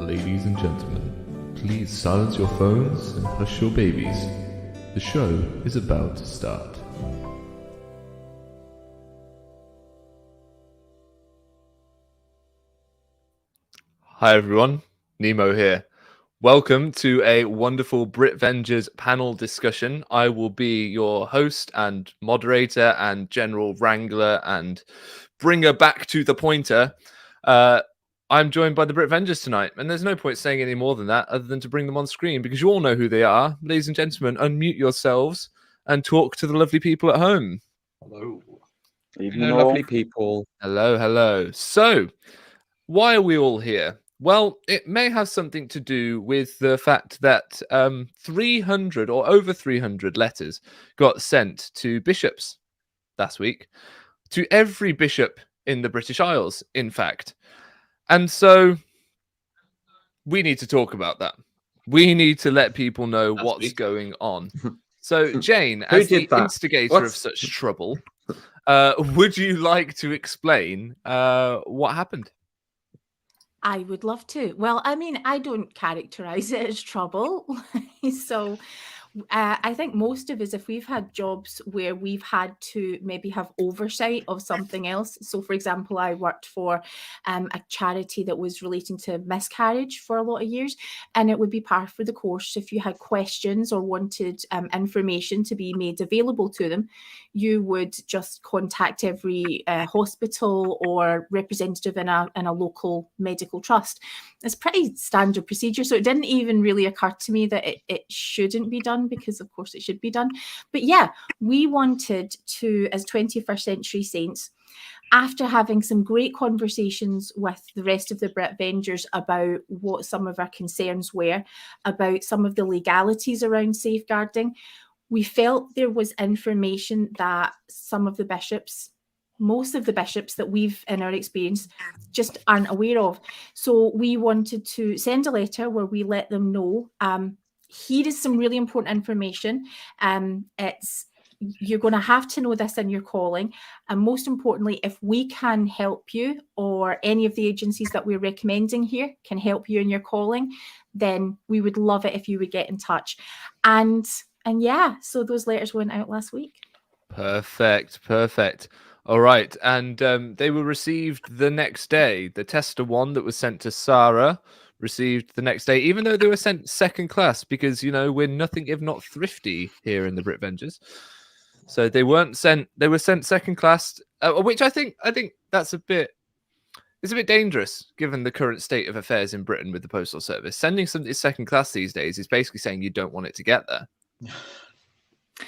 Ladies and gentlemen, please silence your phones and hush your babies. The show is about to start. Hi everyone, Nemo here. Welcome to a wonderful BRITVENGERS panel discussion. I will be your host and moderator and general wrangler and bringer back to the pointer. I'm joined by the BRITVENGERS tonight, and there's no point saying any more than that other than to bring them on screen because you all know who they are. Ladies and gentlemen, unmute yourselves and talk to the lovely people at home. Hello. Evening, lovely people. Hello, hello. So, why are we all here? Well, it may have something to do with the fact that 300 or over 300 letters got sent to bishops last week, to every bishop in the British Isles, in fact. And so we need to talk about that. We need to let people know what's going on. So, Jane, as the instigator of such trouble, would you like to explain what happened? I would love to. Well, I mean, I don't characterize it as trouble. So I think most of us, if we've had jobs where we've had to maybe have oversight of something else. So, for example, I worked for a charity that was relating to miscarriage for a lot of years, and it would be par for the course. If you had questions or wanted information to be made available to them, you would just contact every hospital or representative in a local medical trust. It's pretty standard procedure. So it didn't even really occur to me that it shouldn't be done, because of course it should be done. But yeah, we wanted to, as 21st century saints, after having some great conversations with the rest of the BRITVENGERS about what some of our concerns were, about some of the legalities around safeguarding, we felt there was information that some of the bishops, most of the bishops that we've in our experience, just aren't aware of. So we wanted to send a letter where we let them know, here is some really important information. You're going to have to know this in your calling. And most importantly, if we can help you, or any of the agencies that we're recommending here can help you in your calling, then we would love it if you would get in touch. And yeah, so those letters went out last week. Perfect. All right. And they were received the next day. The tester one that was sent to Sarah received the next day, even though they were sent second class, because, you know, we're nothing if not thrifty here in the BRITVENGERS. So they weren't sent, they were sent second class, which I think that's it's a bit dangerous given the current state of affairs in Britain with the postal service. Sending something second class these days is basically saying you don't want it to get there.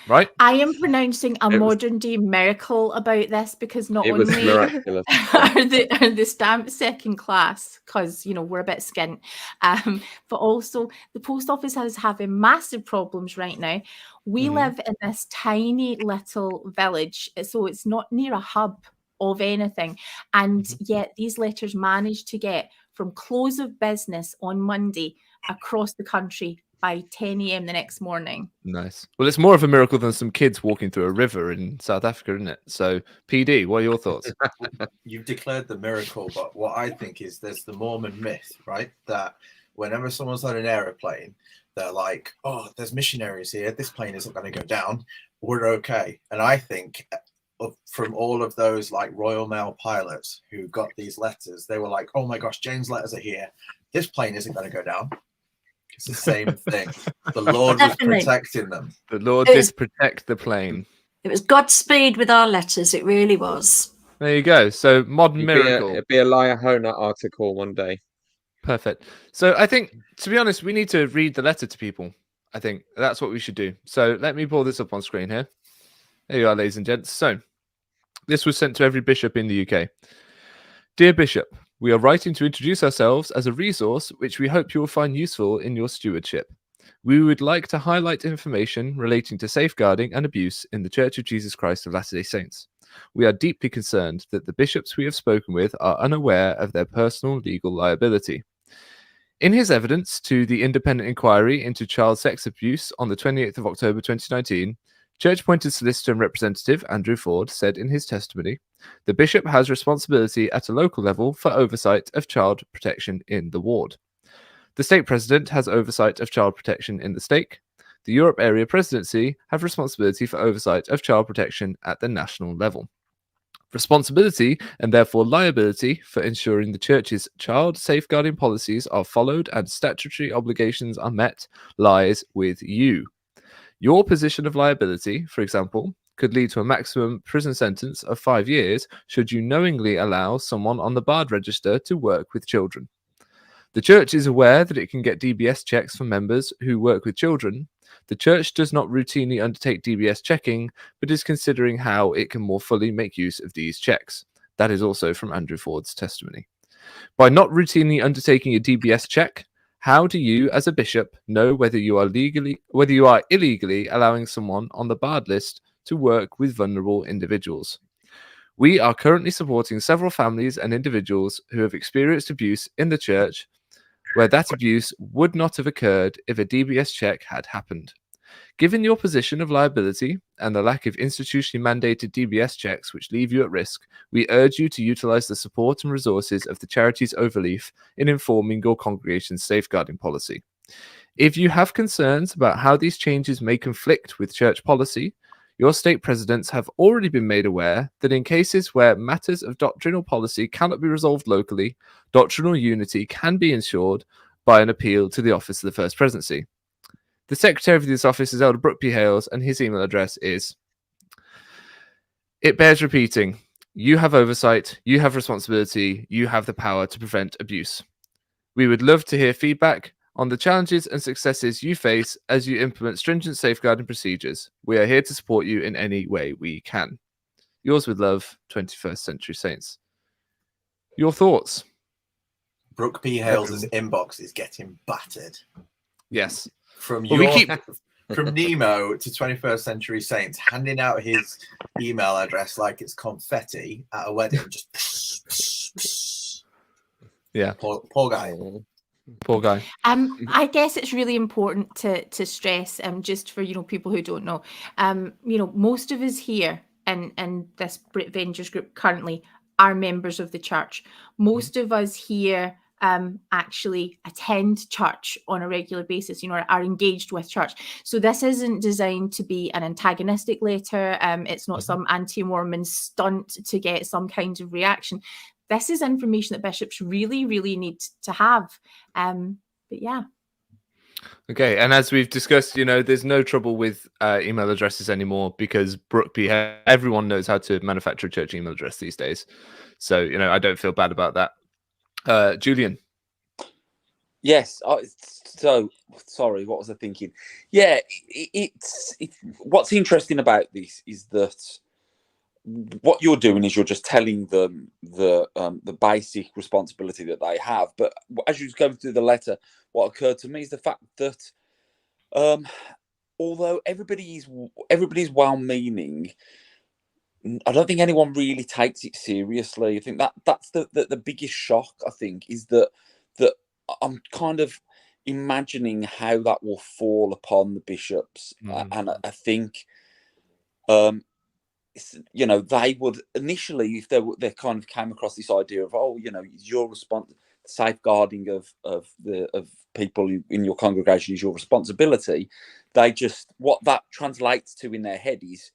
Right? I am pronouncing a modern day miracle about this, because not only are the stamps second class, because, you know, we're a bit skint, but also the post office is having massive problems right now. We live in this tiny little village, so it's not near a hub of anything, and yet these letters managed to get from close of business on Monday across the country by 10 a.m. the next morning. Nice. Well, it's more of a miracle than some kids walking through a river in South Africa, isn't it? So, PD, what are your thoughts? You've declared the miracle, but what I think is there's the Mormon myth, right? That whenever someone's on an aeroplane, they're like, oh, there's missionaries here. This plane isn't going to go down. We're okay. And I think from all of those like Royal Mail pilots who got these letters, they were like, oh my gosh, Jane's letters are here. This plane isn't going to go down. It's the same thing. The Lord was protecting them. The Lord did protect the plane. It was Godspeed with our letters. It really was. There you go. So modern miracle. It'd be a Liahona article one day. Perfect. So I think, to be honest, we need to read the letter to people. I think that's what we should do. So let me pull this up on screen here. There you are, ladies and gents. So this was sent to every bishop in the UK. Dear Bishop, we are writing to introduce ourselves as a resource which we hope you will find useful in your stewardship. We would like to highlight information relating to safeguarding and abuse in the Church of Jesus Christ of Latter-day Saints. We are deeply concerned that the bishops we have spoken with are unaware of their personal legal liability. In his evidence to the independent inquiry into child sex abuse on the 28th of October 2019, Church-appointed solicitor and representative Andrew Ford said in his testimony, the bishop has responsibility at a local level for oversight of child protection in the ward. The stake president has oversight of child protection in the stake. The Europe Area Presidency have responsibility for oversight of child protection at the national level. Responsibility and therefore liability for ensuring the Church's child safeguarding policies are followed and statutory obligations are met lies with you. Your position of liability, for example, could lead to a maximum prison sentence of 5 years should you knowingly allow someone on the barred register to work with children. The Church is aware that it can get DBS checks for members who work with children. The Church does not routinely undertake DBS checking, but is considering how it can more fully make use of these checks. That is also from Andrew Ford's testimony. By not routinely undertaking a DBS check, how do you, as a bishop, know whether you are illegally allowing someone on the barred list to work with vulnerable individuals? We are currently supporting several families and individuals who have experienced abuse in the Church, where that abuse would not have occurred if a DBS check had happened. Given your position of liability and the lack of institutionally mandated DBS checks which leave you at risk, we urge you to utilize the support and resources of the charity's overleaf in informing your congregation's safeguarding policy. If you have concerns about how these changes may conflict with church policy, your stake presidents have already been made aware that in cases where matters of doctrinal policy cannot be resolved locally, doctrinal unity can be ensured by an appeal to the Office of the First Presidency. The Secretary of this office is Elder Brooke P. Hales, and his email address is... It bears repeating. You have oversight, you have responsibility, you have the power to prevent abuse. We would love to hear feedback on the challenges and successes you face as you implement stringent safeguarding procedures. We are here to support you in any way we can. Yours with love, 21st Century Saints. Your thoughts? Brooke P. Hales' inbox is getting battered. Yes. From Well, from Nemo to 21st Century Saints, handing out his email address like it's confetti at a wedding. Just yeah. Poor guy. Poor guy. I guess it's really important to stress, just for people who don't know, most of us here in this BRITVENGERS group currently are members of the church. Most of us here actually attend church on a regular basis, are engaged with church. So this isn't designed to be an antagonistic letter. It's not some anti-Mormon stunt to get some kind of reaction. This is information that bishops really, really need to have. But yeah. Okay, and as we've discussed, there's no trouble with email addresses anymore because Brooke P. Everyone knows how to manufacture a church email address these days. So, I don't feel bad about that. Julian. Yes. So sorry, what was I thinking? Yeah, it's what's interesting about this is that what you're doing is you're just telling them the basic responsibility that they have. But as you was going through the letter, what occurred to me is the fact that although everybody's well-meaning, I don't think anyone really takes it seriously. I think that's the biggest shock. I think is that I'm kind of imagining how that will fall upon the bishops, and I think. They would initially, if they kind of came across this idea of, your response, safeguarding of people in your congregation is your responsibility. What that translates to in their head is,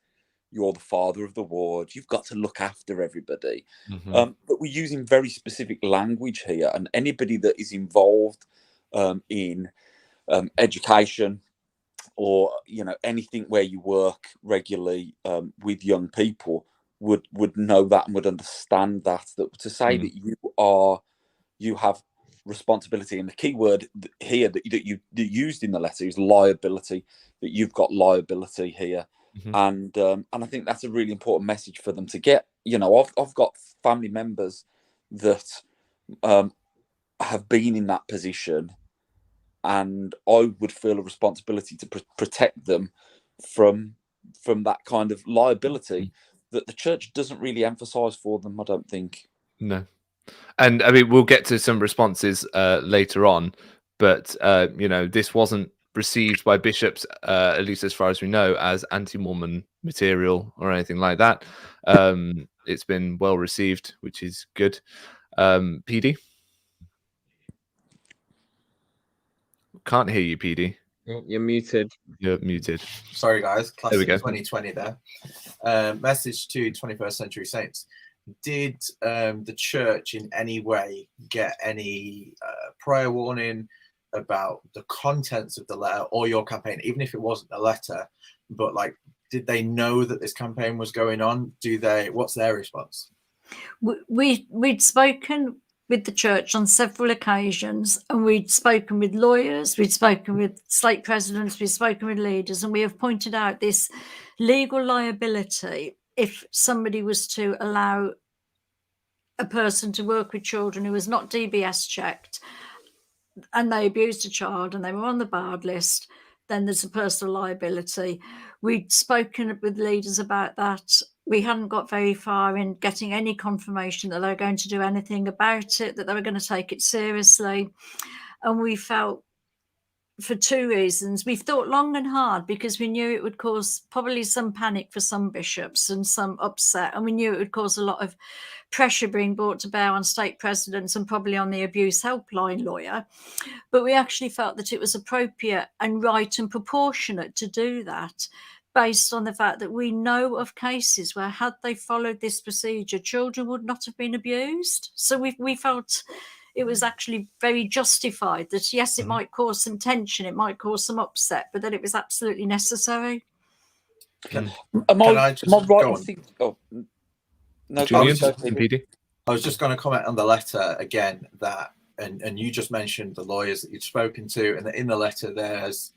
you're the father of the ward. You've got to look after everybody. But we're using very specific language here, and anybody that is involved in education, or anything where you work regularly with young people would know that and would understand that to say that you have responsibility, and the key word here that you used in the letter is liability, that you've got liability here. And I think that's a really important message for them to get. I've got family members that have been in that position, and I would feel a responsibility to protect them from that kind of liability that the church doesn't really emphasize for them, I don't think. No. And I mean, we'll get to some responses later on, but this wasn't received by bishops, at least as far as we know, as anti-Mormon material or anything like that. It's been well received, which is good. PD? can't hear you, PD. Oh, you're muted. You're muted. Sorry, guys. There we Classic go. 2020 there. Message to 21st century saints. Did the church in any way get any prior warning about the contents of the letter or your campaign, even if it wasn't a letter? But like, did they know that this campaign was going on? What's their response? We'd spoken with the church on several occasions, and we'd spoken with lawyers, we'd spoken with stake presidents, we'd spoken with leaders, and we have pointed out this legal liability if somebody was to allow a person to work with children who was not DBS checked and they abused a child and they were on the barred list, then there's a personal liability. We'd spoken with leaders about that. We hadn't got very far in getting any confirmation that they were going to do anything about it, that they were going to take it seriously. And we felt, for two reasons, we thought long and hard, because we knew it would cause probably some panic for some bishops and some upset. And we knew it would cause a lot of pressure being brought to bear on stake presidents and probably on the abuse helpline lawyer. But we actually felt that it was appropriate and right and proportionate to do that, based on the fact that we know of cases where, had they followed this procedure, children would not have been abused. So we felt it was actually very justified that, yes, it might cause some tension, it might cause some upset, but that it was absolutely necessary. Am I right in thinking? Oh, no, Julian, PD? I was just going to comment on the letter again, that, and you just mentioned the lawyers that you'd spoken to, and that in the letter there's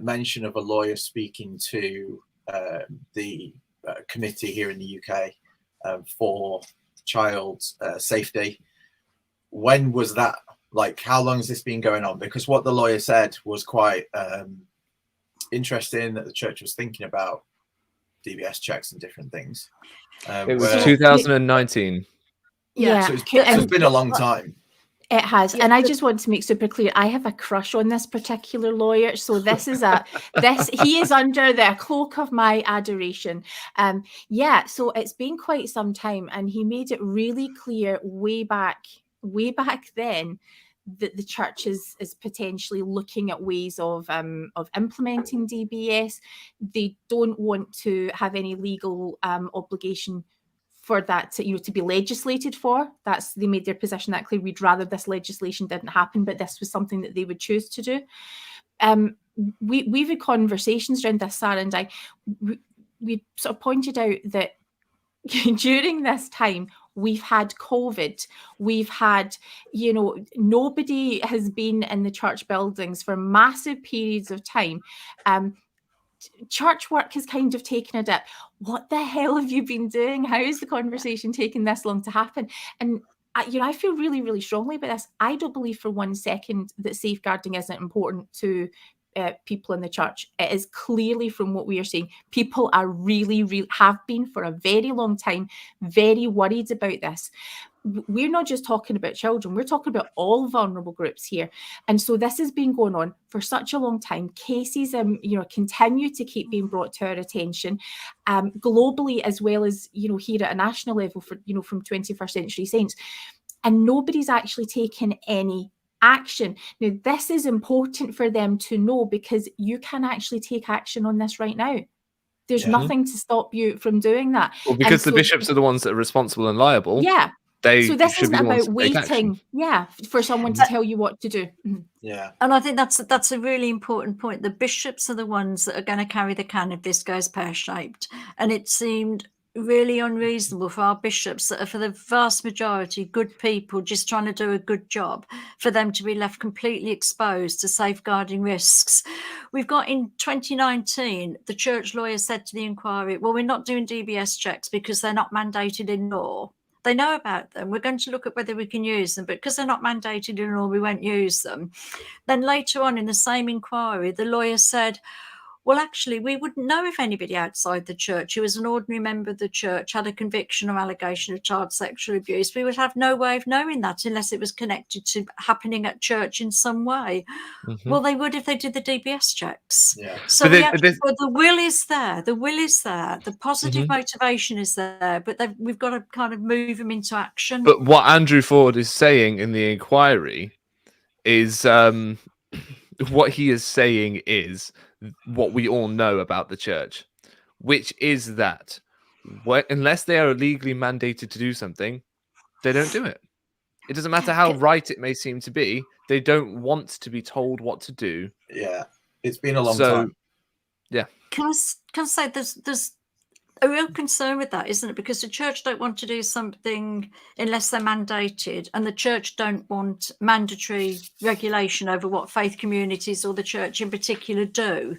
mention of a lawyer speaking to the committee here in the UK for child safety. When was that? Like, how long has this been going on? Because what the lawyer said was quite interesting, that the church was thinking about DBS checks and different things. It was 2019. Yeah, so it's been a long time. It has, and I just want to make super clear, I have a crush on this particular lawyer. So this is he is under the cloak of my adoration. Yeah, so it's been quite some time, and he made it really clear way back then that the church is potentially looking at ways of implementing DBS. They don't want to have any legal obligation for that to be legislated for. They made their position that clear. We'd rather this legislation didn't happen, but this was something that they would choose to do. We've had conversations around this, Sarah and I. We sort of pointed out that during this time, we've had COVID. We've had, nobody has been in the church buildings for massive periods of time. Church work has kind of taken a dip. What the hell have you been doing? How is the conversation taking this long to happen? And I feel really, really strongly about this. I don't believe for 1 second that safeguarding isn't important to people in the church. It is clearly, from what we are seeing, people are really have been for a very long time, very worried about this. We're not just talking about children, we're talking about all vulnerable groups here. And so this has been going on for such a long time. Cases continue to keep being brought to our attention, globally, as well as here at a national level from 21st century saints. And nobody's actually taken any action. Now, this is important for them to know, because you can actually take action on this right now. There's nothing to stop you from doing that. Well, because the bishops are the ones that are responsible and liable. Yeah. So this isn't about waiting, for someone to tell you what to do. Yeah. And I think that's a really important point. The bishops are the ones that are going to carry the can if this goes pear-shaped. And it seemed really unreasonable for our bishops, that are, for the vast majority, good people just trying to do a good job, for them to be left completely exposed to safeguarding risks. We've got, in 2019, the church lawyer said to the inquiry, well, we're not doing DBS checks because they're not mandated in law. They know about them. We're going to look at whether we can use them, but because they're not mandated in law, we won't use them. Then later on in the same inquiry, the lawyer said, well, actually, we wouldn't know if anybody outside the church who was an ordinary member of the church had a conviction or allegation of child sexual abuse. We would have no way of knowing that unless it was connected to happening at church in some way. Well, they would if they did the DBS checks. Yeah. So the will is there. The will is there. The positive motivation is there, but we've got to kind of move them into action. But what Andrew Ford is saying in the inquiry is, what he is saying is what we all know about the church, which is that unless they are legally mandated to do something, they don't do it. It doesn't matter how right it may seem to be. They don't want to be told what to do. Yeah, it's been a long time. Yeah. Can I say there's a real concern with that, isn't it? Because the church don't want to do something unless they're mandated, and the church don't want mandatory regulation over what faith communities or the church in particular do.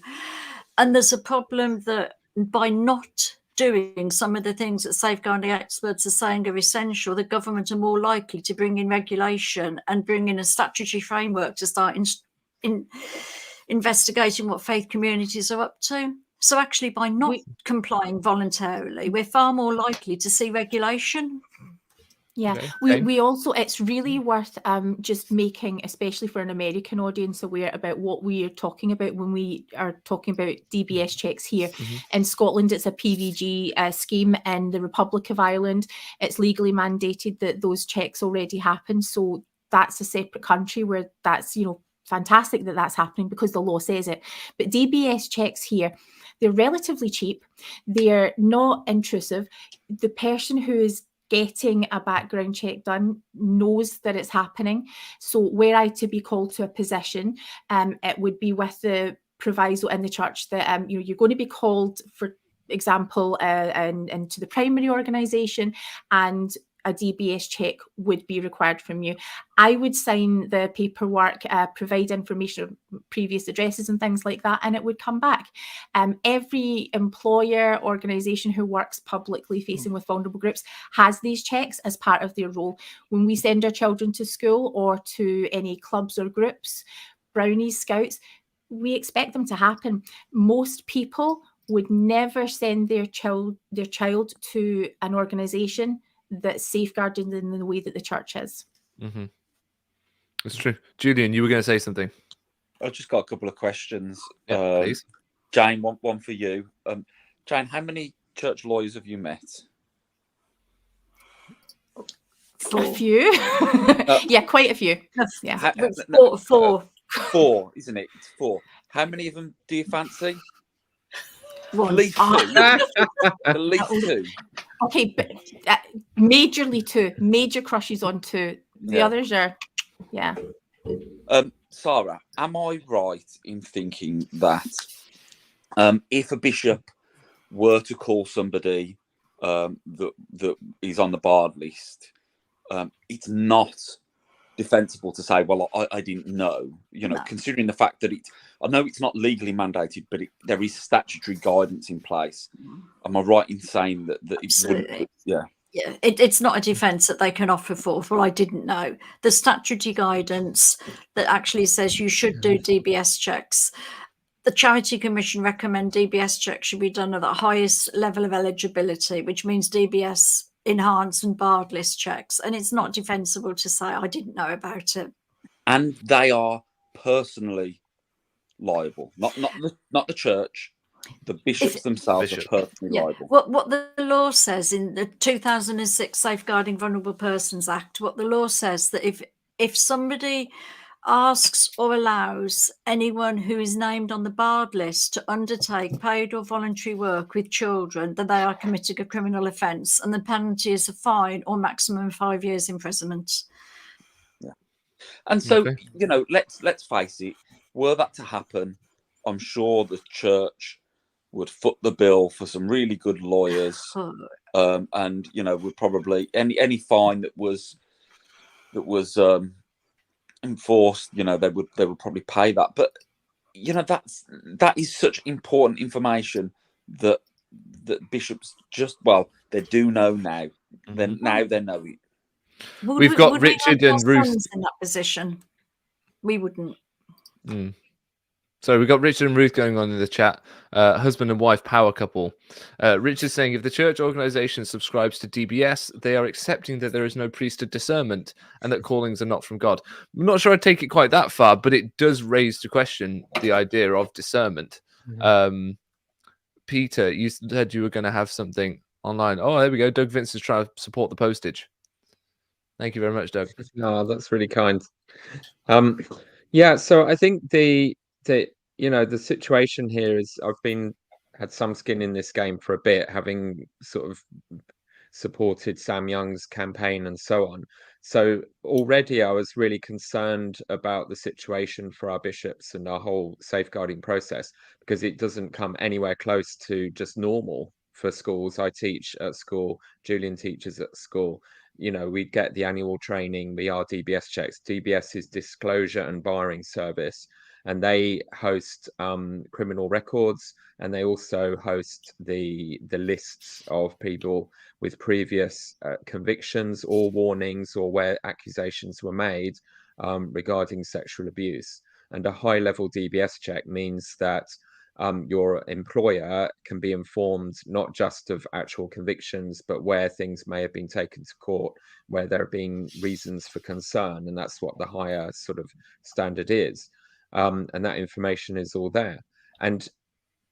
And there's a problem that by not doing some of the things that safeguarding experts are saying are essential, the government are more likely to bring in regulation and bring in a statutory framework to start investigating what faith communities are up to. So actually, by not complying voluntarily, we're far more likely to see regulation. Yeah, Okay. we also, it's really worth just making, especially for an American audience, aware about what we are talking about when we are talking about DBS checks here. In Scotland, it's a PVG scheme. In the Republic of Ireland, it's legally mandated that those checks already happen. So that's a separate country where that's, you know, fantastic that that's happening because the law says it. But DBS checks here, they're relatively cheap. They're not intrusive. The person who is getting a background check done knows that it's happening. So were I to be called to a position, it would be with the proviso in the church that you know, you're going to be called, for example, into the primary organisation, and a DBS check would be required from you. I would sign the paperwork, provide information of previous addresses and things like that, and it would come back. Every employer, organisation who works publicly facing with vulnerable groups has these checks as part of their role. When we send our children to school or to any clubs or groups, Brownies, Scouts, we expect them to happen. Most people would never send their child to an organisation that's safeguarded in the way that the church is. It's true. Julian, you were going to say something. I've just got a couple of questions. Yeah, please. Jane, one for you. Jane, how many church lawyers have you met? A few. Yeah, quite a few. Yeah. Four. Four, isn't it? It's four. How many of them do you fancy? One. At least two. At least two. Okay, but majorly two. Major crushes on two. The others are, yeah. Sarah, am I right in thinking that if a bishop were to call somebody that is on the barred list, it's not defensible to say, well, I didn't know, you know, considering the fact that I know it's not legally mandated, but there is statutory guidance in place. Am I right in saying that it wouldn't? Yeah. Yeah, it's not a defence that they can offer for. Well, I didn't know. The statutory guidance that actually says you should do DBS checks. The Charity Commission recommend DBS checks should be done at the highest level of eligibility, which means DBS enhanced and barred list checks. And it's not defensible to say I didn't know about it. And they are personally liable, not the church. The bishops themselves are personally liable. What the law says in the 2006 Safeguarding Vulnerable Persons Act, what the law says that if somebody asks or allows anyone who is named on the barred list to undertake paid or voluntary work with children, then they are committing a criminal offence, and the penalty is a fine or maximum 5 years imprisonment. Yeah, and so you know, let's face it. Were that to happen, I'm sure the church would foot the bill for some really good lawyers, and you know, would probably any fine that was enforced, you know, they would probably pay that. But you know, that is such important information that bishops they do know now. Then now they know it. We've got Richard and Ruth in that position. We wouldn't. So we've got Richard and Ruth going on in the chat. Husband and wife power couple. Richard's saying if the church organization subscribes to DBS, they are accepting that there is no priesthood discernment and that callings are not from God. I'm not sure I'd take it quite that far, but it does raise to question the idea of discernment. Peter, you said you were going to have something online. Oh, there we go. Doug Vince is trying to support the postage. Thank you very much, Doug. No, that's really kind. Yeah, so I think the the situation here is I've had some skin in this game for a bit, having sort of supported Sam Young's campaign and so on. So already I was really concerned about the situation for our bishops and our whole safeguarding process, because it doesn't come anywhere close to just normal for schools. I teach at school, Julian teaches at school. We get the annual training, we are DBS checks. DBS is Disclosure and Barring Service, and they host criminal records, and they also host the lists of people with previous convictions or warnings, or where accusations were made regarding sexual abuse. And a high-level DBS check means that your employer can be informed not just of actual convictions, but where things may have been taken to court, where there have been reasons for concern, and that's what the higher sort of standard is. And that information is all there. And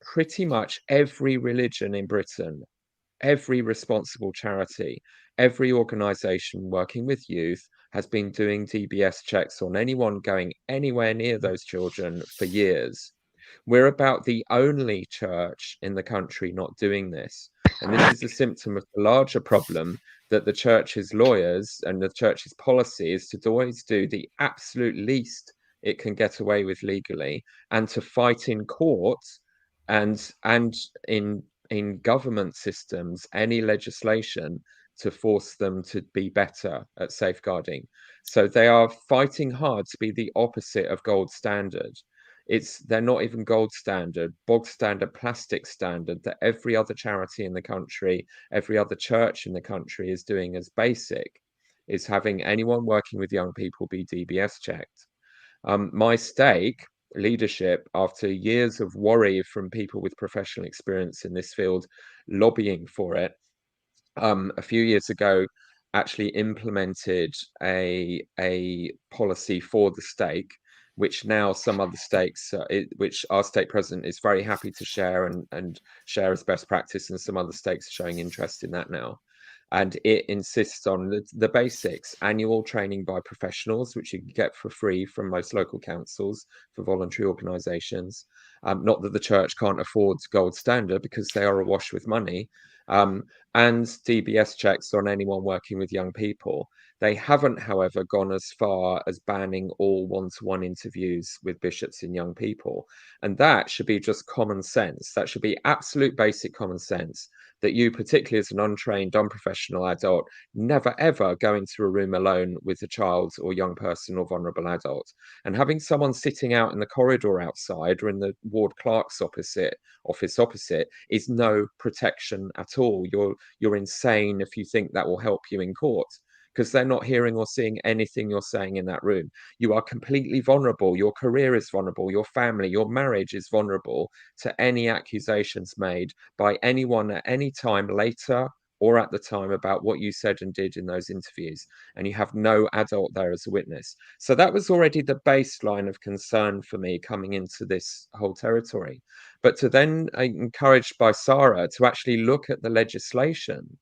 pretty much every religion in Britain, every responsible charity, every organisation working with youth has been doing DBS checks on anyone going anywhere near those children for years. We're about the only church in the country not doing this. And this is a symptom of the larger problem that the church's lawyers and the church's policy is to always do the absolute least it can get away with legally, and to fight in court and in government systems any legislation to force them to be better at safeguarding. So they are fighting hard to be the opposite of gold standard. They're not even gold standard, bog standard, plastic standard that every other charity in the country, every other church in the country is doing as basic, is having anyone working with young people be DBS checked. My stake, leadership, after years of worry from people with professional experience in this field lobbying for it, a few years ago actually implemented a policy for the stake, which now some other stakes, which our stake president is very happy to share and share as best practice, and some other stakes are showing interest in that now. And it insists on the basics: annual training by professionals, which you can get for free from most local councils for voluntary organisations. Not that the church can't afford gold standard, because they are awash with money. And DBS checks on anyone working with young people. They haven't, however, gone as far as banning all one-to-one interviews with bishops and young people. And that should be just common sense. That should be absolute basic common sense, that you, particularly as an untrained, unprofessional adult, never ever go into a room alone with a child or young person or vulnerable adult. And having someone sitting out in the corridor outside or in the ward clerk's office opposite is no protection at all. You're insane if you think that will help you in court, because they're not hearing or seeing anything you're saying in that room. You are completely vulnerable. Your career is vulnerable. Your family, your marriage is vulnerable to any accusations made by anyone at any time, later or at the time, about what you said and did in those interviews. And you have no adult there as a witness. So that was already the baseline of concern for me coming into this whole territory. But to then, encouraged by Sarah to actually look at the legislation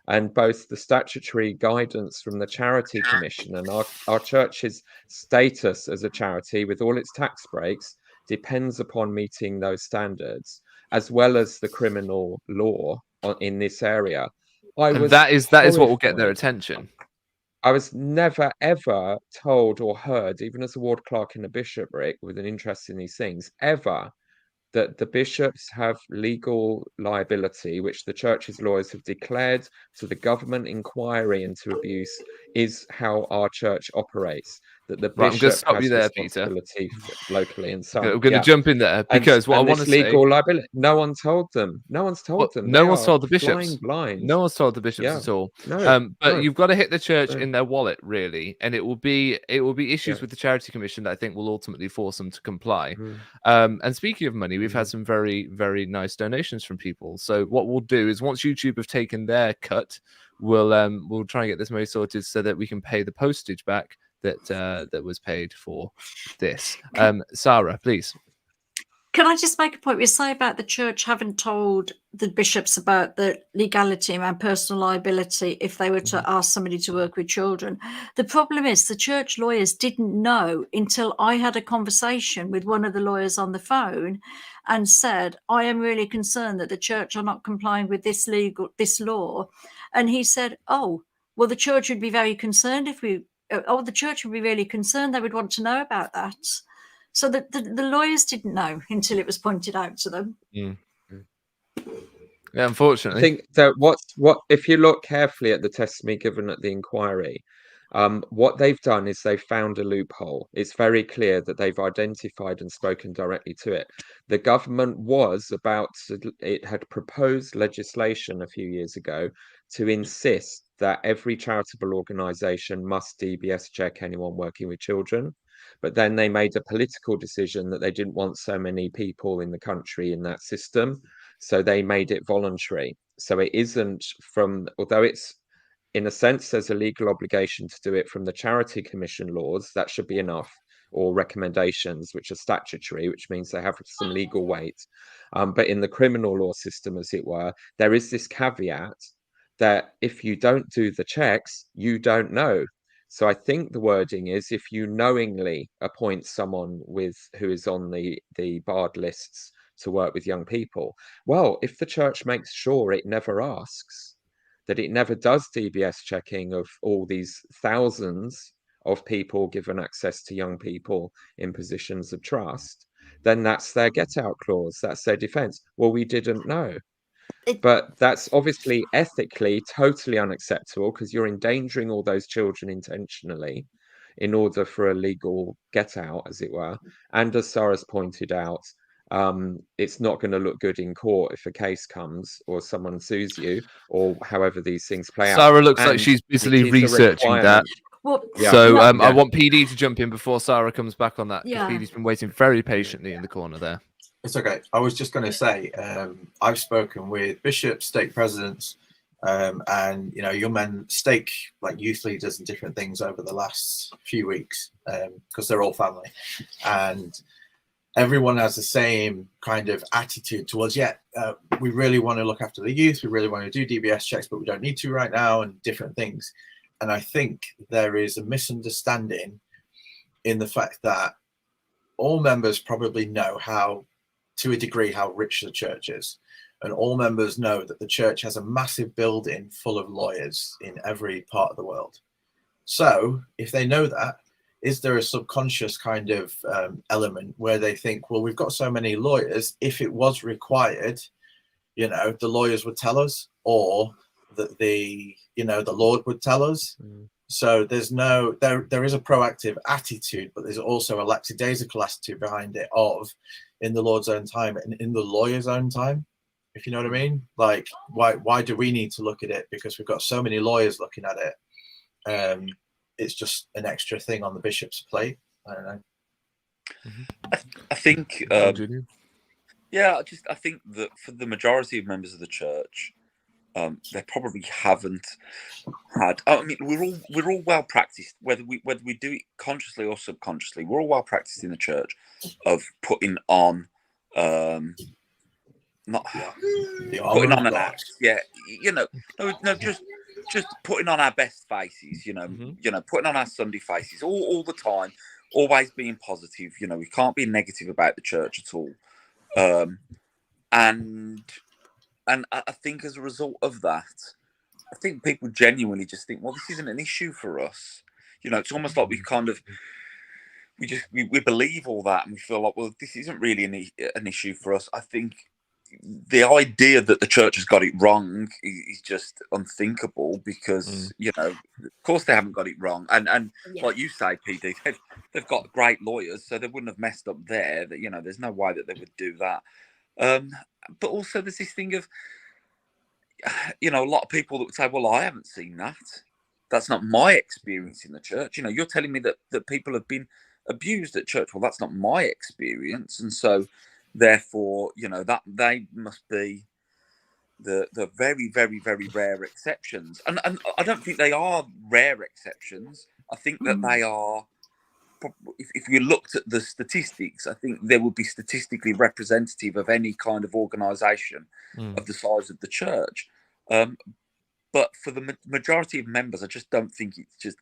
and both the statutory guidance from the Charity Commission and our church's status as a charity with all its tax breaks depends upon meeting those standards, as well as the criminal law in this area. And that is what will get their attention. I was never, ever told or heard, even as a ward clerk in a bishopric with an interest in these things, ever, that the bishops have legal liability, which the church's lawyers have declared to the government inquiry into abuse, is how our church operates. That the Right, I'm going to bishop stop has you there, Peter. responsibility locally and so on. I'm going to jump in there, because what I want to say, legal liability, no one told them. No one's told them. No one's told the bishops. Flying blind. No one's told the bishops at all. No, but you've got to hit the church in their wallet, really, and it will be issues with the Charity Commission that I think will ultimately force them to comply. And speaking of money, we've had some very, very nice donations from people. So what we'll do is, once YouTube have taken their cut, we'll try and get this money sorted so that we can pay the postage back that was paid for this. Sarah, please. Can I just make a point? We say about the church haven't told the bishops about the legality around personal liability if they were to ask somebody to work with children. The problem is the church lawyers didn't know until I had a conversation with one of the lawyers on the phone and said, I am really concerned that the church are not complying with this law. And he said, oh, well, the church would be very concerned if the church would be really concerned. They would want to know about that. So the lawyers didn't know until it was pointed out to them. Yeah, unfortunately. I think that what if you look carefully at the testimony given at the inquiry, what they've done is they've found a loophole. It's very clear that they've identified and spoken directly to it. The government it had proposed legislation a few years ago to insist that every charitable organisation must DBS check anyone working with children. But then they made a political decision that they didn't want so many people in the country in that system. So they made it voluntary. So it isn't although it's, in a sense, there's a legal obligation to do it from the Charity Commission laws, that should be enough, or recommendations, which are statutory, which means they have some legal weight. But in the criminal law system, as it were, there is this caveat that if you don't do the checks, you don't know. So I think the wording is if you knowingly appoint someone who is on the barred lists to work with young people, well, if the church makes sure it never asks, that it never does DBS checking of all these thousands of people given access to young people in positions of trust, then that's their get out clause. That's their defense. Well, we didn't know. But that's obviously ethically totally unacceptable because you're endangering all those children intentionally in order for a legal get out, as it were. And as Sarah's pointed out, it's not going to look good in court if a case comes or someone sues you or however these things play out. Sarah looks like she's busily researching that. Well, So I want PD to jump in before Sarah comes back on that. Yeah. PD's been waiting very patiently in the corner there. It's okay. I was just going to say, I've spoken with bishops, stake presidents, and young men, stake like youth leaders and different things over the last few weeks because they're all family, and everyone has the same kind of attitude towards. We really want to look after the youth. We really want to do DBS checks, but we don't need to right now, and different things. And I think there is a misunderstanding in the fact that all members probably know to a degree how rich the church is, and all members know that the church has a massive building full of lawyers in every part of the world. So if they know that, is there a subconscious kind of element where they think, well, we've got so many lawyers, if it was required, the lawyers would tell us, or that the Lord would tell us. So there is a proactive attitude, but there's also a lackadaisical attitude behind it of in the Lord's own time and in the lawyer's own time, if you know what I mean. Like, why do we need to look at it? Because we've got so many lawyers looking at it. It's just an extra thing on the bishop's plate. I don't know. I think, I think that for the majority of members of the church, they probably haven't had. I mean, we're all well practiced, whether we do it consciously or subconsciously. We're all well practiced in the church of putting on, putting on an act. Yeah, just putting on our best faces. Putting on our Sunday faces all the time. Always being positive. We can't be negative about the church at all. And I think as a result of that, I think people genuinely just think, well, this isn't an issue for us. It's almost like we believe all that and we feel like, well, this isn't really an issue for us. I think the idea that the church has got it wrong is just unthinkable because, of course they haven't got it wrong. And like you say, PD, they've got great lawyers, so they wouldn't have messed up there. That there's no way that they would do that. But also there's this thing of, a lot of people that would say, well, I haven't seen that. That's not my experience in the church. You're telling me that people have been abused at church. Well, that's not my experience. And so therefore, that they must be the very, very, very rare exceptions. And I don't think they are rare exceptions. I think that they are if you looked at the statistics, I think there would be statistically representative of any kind of organisation of the size of the church. But for the majority of members, I just don't think it's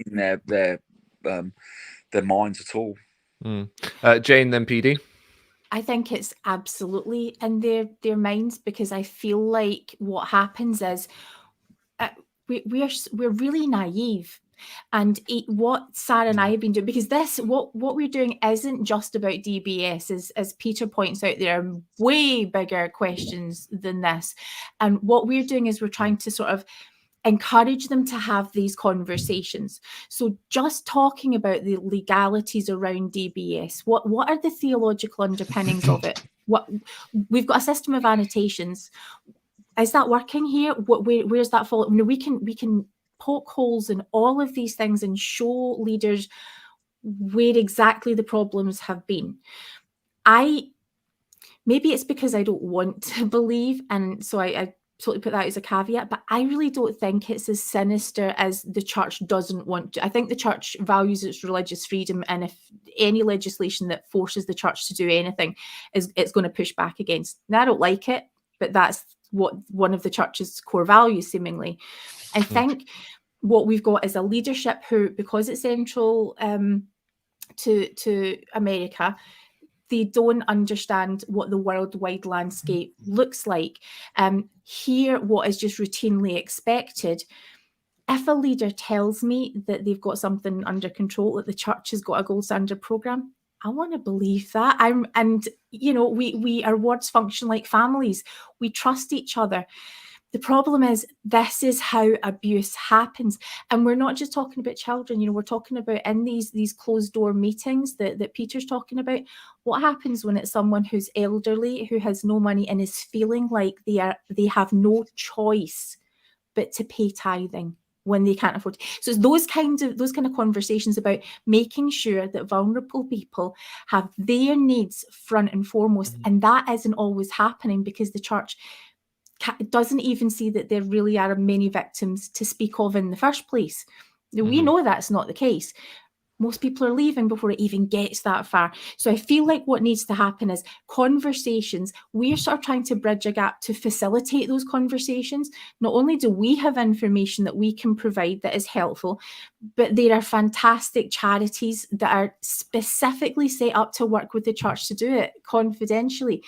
in their minds at all. Jane, then PD. I think it's absolutely in their minds, because I feel like what happens is we're really naive. And what Sarah and I have been doing, because what we're doing isn't just about DBS, as Peter points out, there are way bigger questions than this. And what we're doing is we're trying to sort of encourage them to have these conversations. So just talking about the legalities around DBS, what are the theological underpinnings of it? What we've got a system of annotations. Is that working here? Where's that fall? No, we can poke holes in all of these things and show leaders where exactly the problems have been. Maybe it's because I don't want to believe, and so I totally put that as a caveat, but I really don't think it's as sinister as the church doesn't want to. I think the church values its religious freedom, and if any legislation that forces the church to do anything it's going to push back against. Now, I don't like it, but that's what one of the church's core values, seemingly. I think what we've got is a leadership who, because it's central to America, they don't understand what the worldwide landscape looks like. Here, what is just routinely expected. If a leader tells me that they've got something under control, that the church has got a gold standard program, I want to believe that. And you know, our wards function like families. We trust each other. The problem is, this is how abuse happens. And we're not just talking about children, you know, we're talking about in these closed door meetings that Peter's talking about. What happens when it's someone who's elderly, who has no money, and is feeling like they have no choice but to pay tithing when they can't afford to. So it's those kind of conversations about making sure that vulnerable people have their needs front and foremost. And that isn't always happening, because the church doesn't even see that there really are many victims to speak of in the first place. We know that's not the case. Most people are leaving before it even gets that far. So I feel like what needs to happen is conversations. We're sort of trying to bridge a gap to facilitate those conversations. Not only do we have information that we can provide that is helpful, but there are fantastic charities that are specifically set up to work with the church to do it confidentially.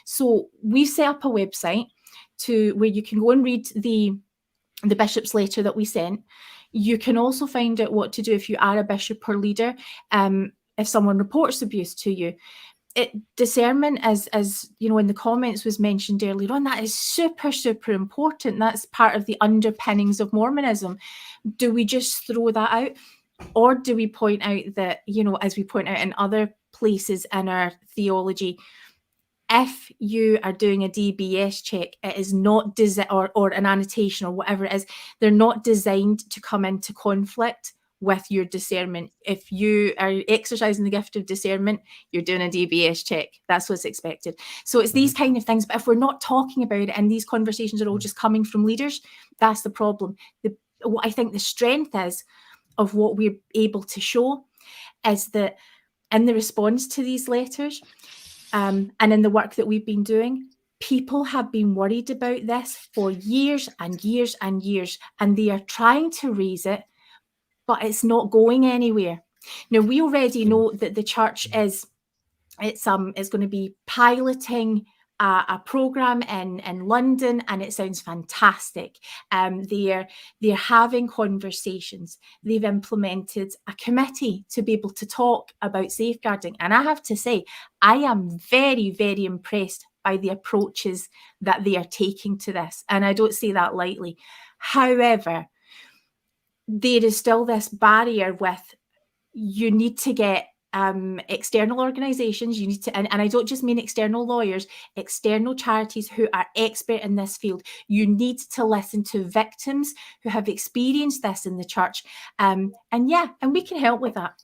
So we've set up a website where you can go and read the bishop's letter that we sent. You can also find out what to do if you are a bishop or leader, if someone reports abuse to you. Discernment, as you know, in the comments was mentioned earlier on, that is super, super important. That's part of the underpinnings of Mormonism. Do we just throw that out? Or do we point out that, you know, as we point out in other places in our theology, if you are doing a DBS check, it is not designed, or an annotation or whatever it is, they're not designed to come into conflict with your discernment. If you are exercising the gift of discernment, you're doing a DBS check. That's what's expected. So it's these kind of things. But if we're not talking about it and these conversations are all just coming from leaders, that's the problem. What I think the strength is of what we're able to show is that in the response to these letters, and in the work that we've been doing, people have been worried about this for years and years and years, and they are trying to raise it, but it's not going anywhere. Now, we already know that the church is going to be piloting a program in London, and it sounds fantastic. They're having conversations. They've implemented a committee to be able to talk about safeguarding. And I have to say, I am very, very impressed by the approaches that they are taking to this. And I don't say that lightly. However, there is still this barrier with, you need to get external organizations, you need to, and I don't just mean external lawyers, external charities who are expert in this field. You need to listen to victims who have experienced this in the church. And we can help with that.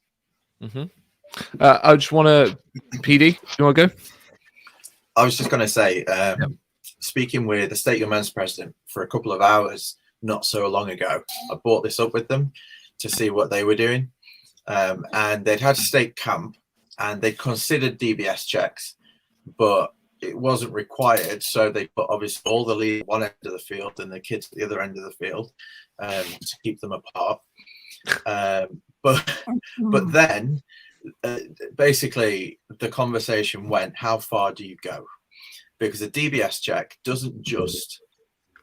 I just want to, PD, you want to go? I was just going to say, speaking with the State Young Men's president for a couple of hours not so long ago, I brought this up with them to see what they were doing. and they'd had state camp, and they considered DBS checks, but it wasn't required. So they put obviously all the leaders at one end of the field and the kids at the other end of the field to keep them apart. But then basically the conversation went, how far do you go? Because a DBS check doesn't just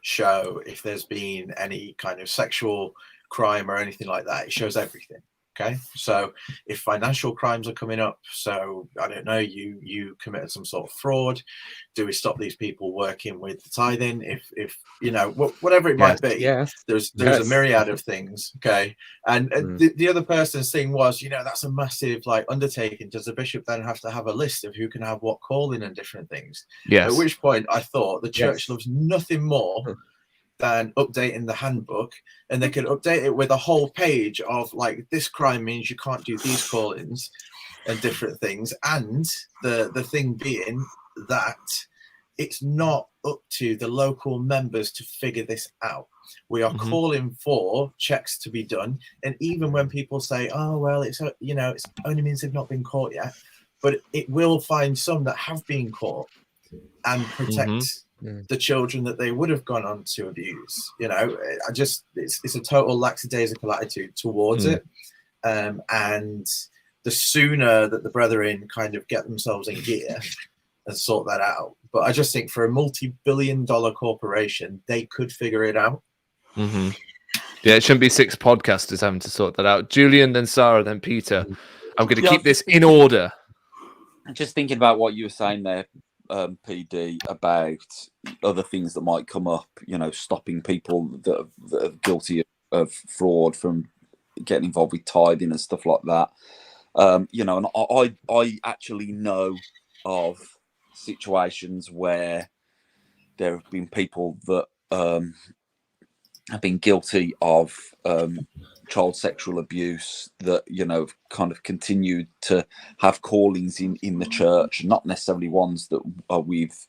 show if there's been any kind of sexual crime or anything like that. It shows everything. Okay, so if financial crimes are coming up, so I don't know, you committed some sort of fraud, do we stop these people working with the tithing? If you know, whatever it might be, there's a myriad of things. Okay, and the other person's thing was, you know, that's a massive like undertaking. Does the bishop then have to have a list of who can have what calling and different things? Yes. At which point I thought the church loves nothing more than updating the handbook, and they could update it with a whole page of like, this crime means you can't do these callings and different things. And the thing being that it's not up to the local members to figure this out. We are calling for checks to be done, and even when people say, oh well, it's, you know, it's only means they've not been caught yet, but it will find some that have been caught and protect the children that they would have gone on to abuse. You know, it's a total lackadaisical attitude towards it. And the sooner that the brethren kind of get themselves in gear and sort that out. But I just think for a multi-billion-dollar corporation, they could figure it out. Yeah, it shouldn't be 6 podcasters having to sort that out. Julian, then Sarah, then Peter. I'm going to keep this in order. Just thinking about what you were saying there, PD, about other things that might come up, you know, stopping people that are guilty of fraud from getting involved with tithing and stuff like that. You know, and I actually know of situations where there have been people that have been guilty of child sexual abuse that, you know, kind of continued to have callings in the church, not necessarily ones that are with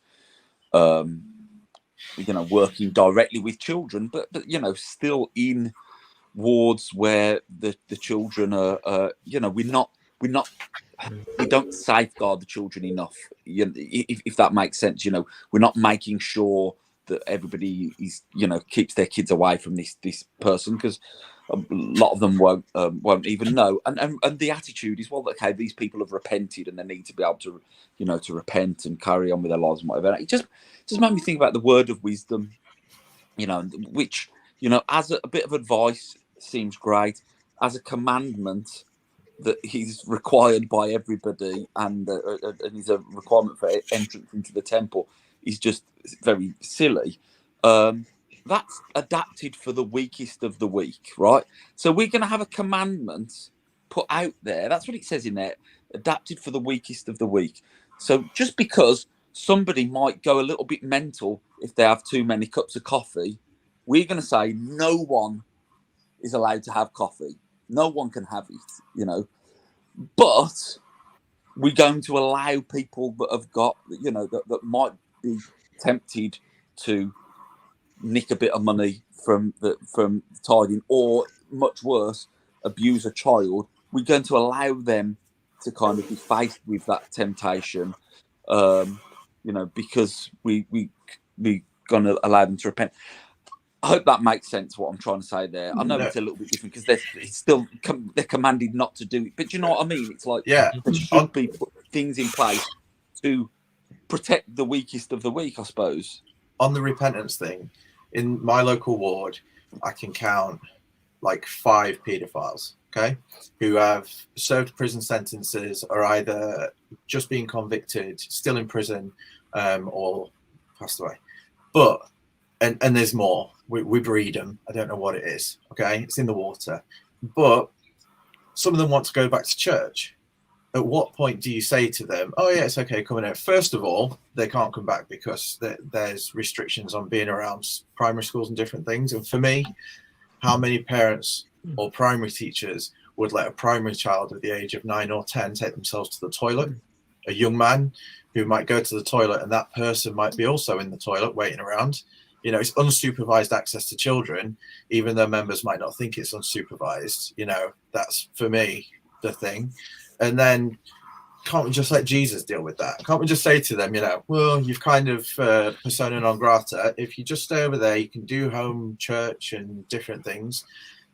you know, working directly with children, but you know, still in wards where the children are you know, we don't safeguard the children enough, you know, if that makes sense. You know, we're not making sure that everybody is, you know, keeps their kids away from this person, because a lot of them won't even know. And the attitude is, well, okay, these people have repented and they need to be able to, you know, to repent and carry on with their lives and whatever. It just made me think about the word of wisdom, you know, which, you know, as a bit of advice seems great, as a commandment that he's required by everybody, and is a requirement for entrance into the temple, is just very silly. That's adapted for the weakest of the weak, right? So we're going to have a commandment put out there. That's what it says in there, adapted for the weakest of the weak. So just because somebody might go a little bit mental if they have too many cups of coffee, we're going to say no one is allowed to have coffee. No one can have it, you know. But we're going to allow people that have got, you know, that might be tempted to nick a bit of money from tithing, or much worse, abuse a child. We're going to allow them to kind of be faced with that temptation, you know, because we're going to allow them to repent. I hope that makes sense, what I'm trying to say there. I know it's a little bit different because they're commanded not to do it. But you know what I mean? It's like, there should be things in place to protect the weakest of the weak, I suppose. On the repentance thing, in my local ward, I can count like 5 paedophiles, okay, who have served prison sentences, or either just being convicted, still in prison, or passed away. But and there's more. We breed them. I don't know what it is. Okay, it's in the water. But some of them want to go back to church. At what point do you say to them, oh yeah, it's okay, coming out? First of all, they can't come back because there's restrictions on being around primary schools and different things. And for me, how many parents or primary teachers would let a primary child at the age of 9 or 10 take themselves to the toilet? A young man who might go to the toilet, and that person might be also in the toilet waiting around. You know, it's unsupervised access to children, even though members might not think it's unsupervised. You know, that's, for me, the thing, and then can't we just let Jesus deal with that? Can't we just say to them, you know, well, you've kind of persona non grata. If you just stay over there, you can do home church and different things,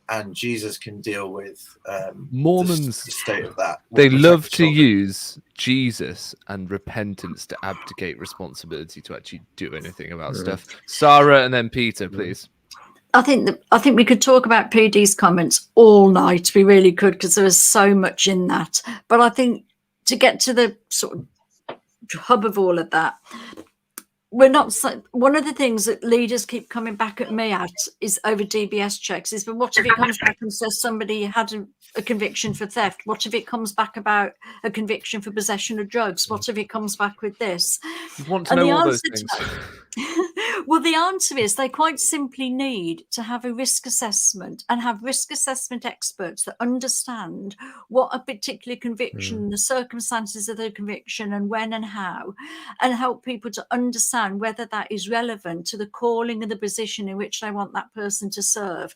and Jesus can deal with Mormons. the state of that. They We'll love protect the to children. use Jesus and repentance to abdicate responsibility to actually do anything about stuff. Sarah and then Peter, please. I think we could talk about PD's comments all night. We really could, because there is so much in that. But I think to get to the sort of hub of all of that, we're not. One of the things that leaders keep coming back at me at is over DBS checks. Is, but what if it comes back and says somebody had a conviction for theft? What if it comes back about a conviction for possession of drugs? What if it comes back with this? You want to know all those things. Well, the answer is they quite simply need to have a risk assessment and have risk assessment experts that understand what a particular conviction, the circumstances of the conviction, and when and how, and help people to understand whether that is relevant to the calling and the position in which they want that person to serve.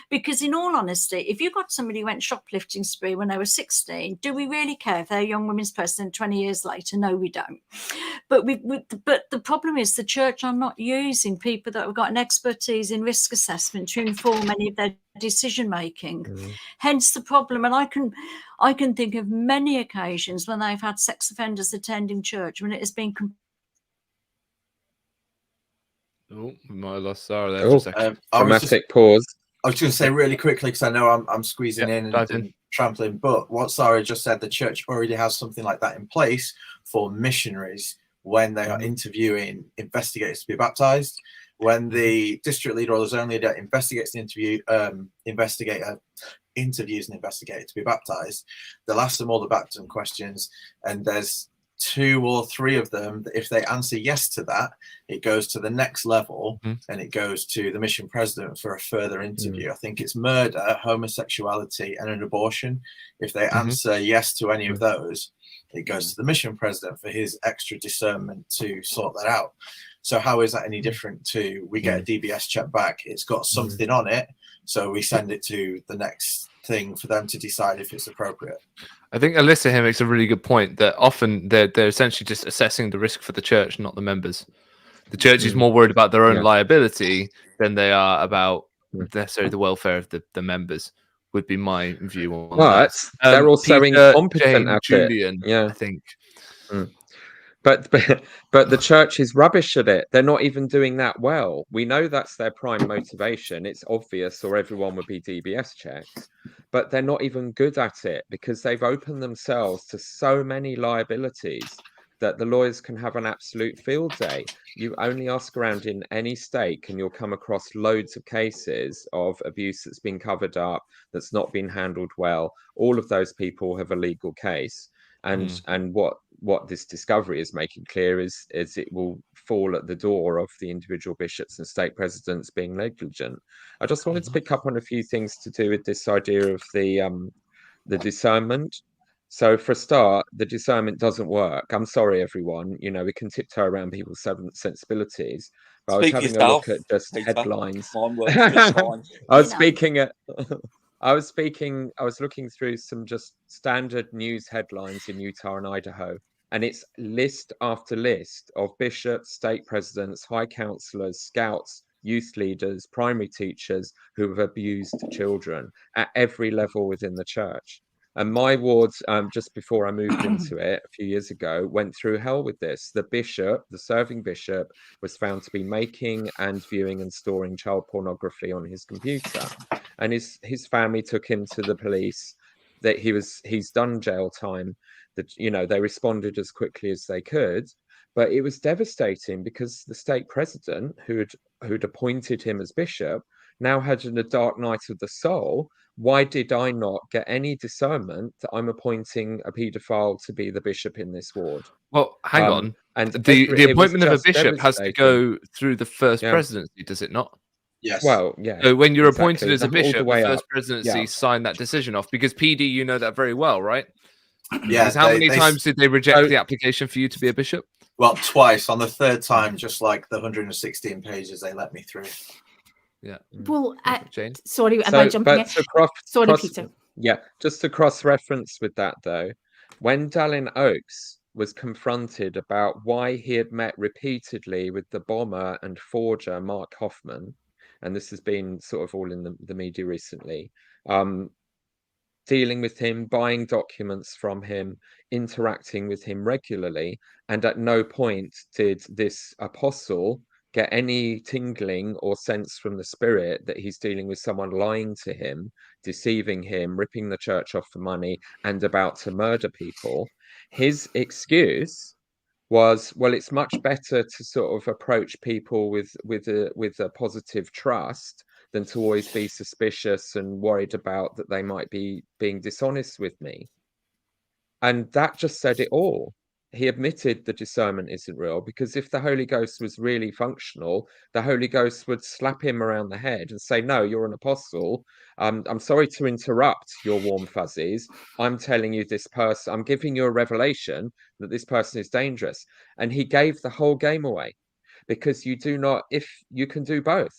Because in all honesty, if you've got somebody who went shoplifting spree when they were 16, do we really care if they're a young women's president 20 years later? No, we don't. But the problem is the church are not using people that have got an expertise in risk assessment to inform any of their decision making. Hence the problem. And I can think of many occasions when they've had sex offenders attending church when it has been Oh, we might have lost Sarah there for a second. Dramatic pause. I was going to say really quickly, because I know I'm squeezing in and trampling, but what Sarah just said, the church already has something like that in place for missionaries when they are interviewing investigators to be baptized. When the district leader or the zone leader investigates the investigator interviews an investigator to be baptized, they'll ask them all the baptism questions, and there's 2 or 3 of them that if they answer yes to that, it goes to the next level and it goes to the mission president for a further interview. I think it's murder, homosexuality, and an abortion. If they answer yes to any of those, it goes to the mission president for his extra discernment to sort that out. So how is that any different to we get a DBS check back, it's got something on it, so we send it to the next thing for them to decide if it's appropriate? I think Alyssa here makes a really good point that often they're essentially just assessing the risk for the church, not the members. The church is more worried about their own liability than they are about necessarily the welfare of the members, would be my view on that. They're also Peter, incompetent Jane, at Julian, it. I think. But the church is rubbish at it. They're not even doing that well. We know that's their prime motivation. It's obvious, or everyone would be DBS checked. But they're not even good at it because they've opened themselves to so many liabilities that the lawyers can have an absolute field day. You only ask around in any state and you'll come across loads of cases of abuse that's been covered up, that's not been handled well. All of those people have a legal case. And what this discovery is making clear is it will fall at the door of the individual bishops and stake presidents being negligent. I just wanted to pick up on a few things to do with this idea of the discernment. So for a start, the discernment doesn't work. I'm sorry, everyone. You know, we can tiptoe around people's sensibilities. But I was having a look at just headlines. I was looking through some just standard news headlines in Utah and Idaho, and it's list after list of bishops, stake presidents, high counselors, scouts, youth leaders, primary teachers who have abused children at every level within the church. And my ward, just before I moved into it a few years ago, went through hell with this. The bishop, the serving bishop, was found to be making and viewing and storing child pornography on his computer. And his family took him to the police. That he's done jail time. That, you know, they responded as quickly as they could. But it was devastating because the stake president who'd appointed him as bishop now had a dark night of the soul. Why did I not get any discernment that I'm appointing a paedophile to be the bishop in this ward? Well, hang on. And the appointment of a bishop has to go through the first presidency, does it not? Yes. Well, yeah. So when you're appointed as a bishop, the way first presidency signed that decision off, because PD, you know that very well, right? Yeah. How many times did they reject the application for you to be a bishop? Well, twice. On the third time, just like the 116 pages they let me through. Yeah. Well, Jane? sorry, am I jumping in? Sorry, Peter. Yeah, just to cross-reference with that though, when Dallin Oakes was confronted about why he had met repeatedly with the bomber and forger Mark Hoffman, and this has been sort of all in the media recently, dealing with him, buying documents from him, interacting with him regularly, and at no point did this apostle get any tingling or sense from the spirit that he's dealing with someone lying to him, deceiving him, ripping the church off for money, and about to murder people. His excuse was, well, it's much better to sort of approach people with a positive trust than to always be suspicious and worried about that they might be being dishonest with me. And that just said it all. He admitted the discernment isn't real, because if the Holy Ghost was really functional, the Holy Ghost would slap him around the head and say, no, you're an apostle. I'm sorry to interrupt your warm fuzzies. I'm telling you this person, I'm giving you a revelation that this person is dangerous. And he gave the whole game away, because you do not, if you can do both.